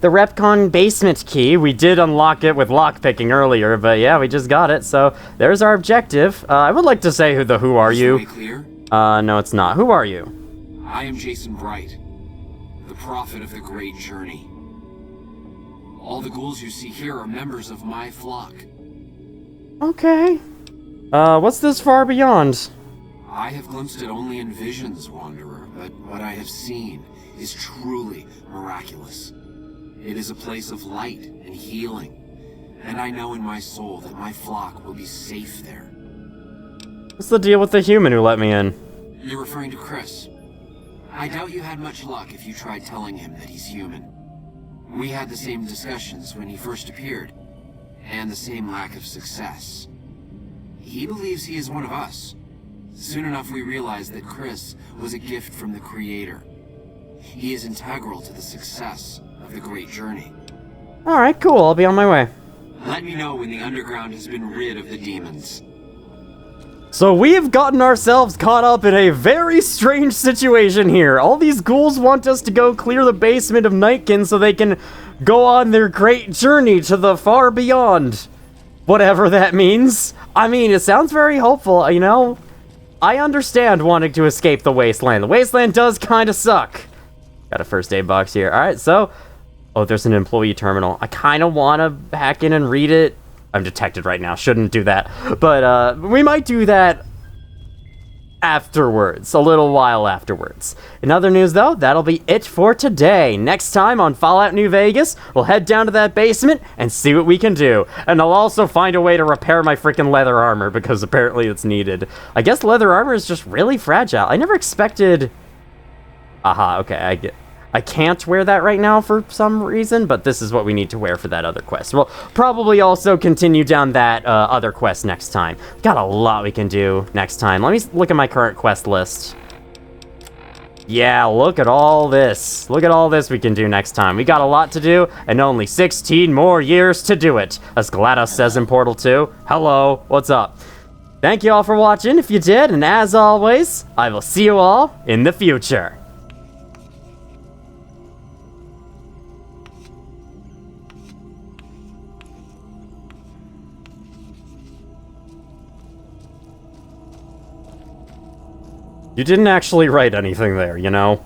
REPCONN basement key. We did unlock it with lockpicking earlier, but yeah, we just got it, so there's our objective. I would like to say who are you? Clear? No, it's not. Who are you? I am Jason Bright, the prophet of the Great Journey. All the ghouls you see here are members of my flock. Okay. What's this far beyond? I have glimpsed it only in visions, Wanderer, but what I have seen is truly miraculous. It is a place of light and healing, and I know in my soul that my flock will be safe there. What's the deal with the human who let me in? You're referring to Chris. I doubt you had much luck if you tried telling him that he's human. We had the same discussions when he first appeared, and the same lack of success. He believes he is one of us. Soon enough we realized that Chris was a gift from the Creator. He is integral to the success of the Great Journey. Alright, cool, I'll be on my way. Let me know when the underground has been rid of the demons. So we have gotten ourselves caught up in a very strange situation here. All these ghouls want us to go clear the basement of Nightkin so they can go on their great journey to the far beyond. Whatever that means. I mean, it sounds very hopeful, you know? I understand wanting to escape the wasteland. The wasteland does kind of suck. Got a first aid box here. Alright, so... Oh, there's an employee terminal. I kind of want to hack in and read it. I'm detected right now. Shouldn't do that. But, we might do that afterwards. A little while afterwards. In other news, though, that'll be it for today. Next time on Fallout New Vegas, we'll head down to that basement and see what we can do. And I'll also find a way to repair my freaking leather armor, because apparently it's needed. I guess leather armor is just really fragile. I never expected... Aha, okay, I can't wear that right now for some reason, but this is what we need to wear for that other quest. We'll probably also continue down that other quest next time. Got a lot we can do next time. Let me look at my current quest list. Yeah, look at all this. Look at all this we can do next time. We got a lot to do, and only 16 more years to do it, as GLaDOS says in Portal 2. Hello, what's up? Thank you all for watching, if you did, and as always, I will see you all in the future. You didn't actually write anything there, you know?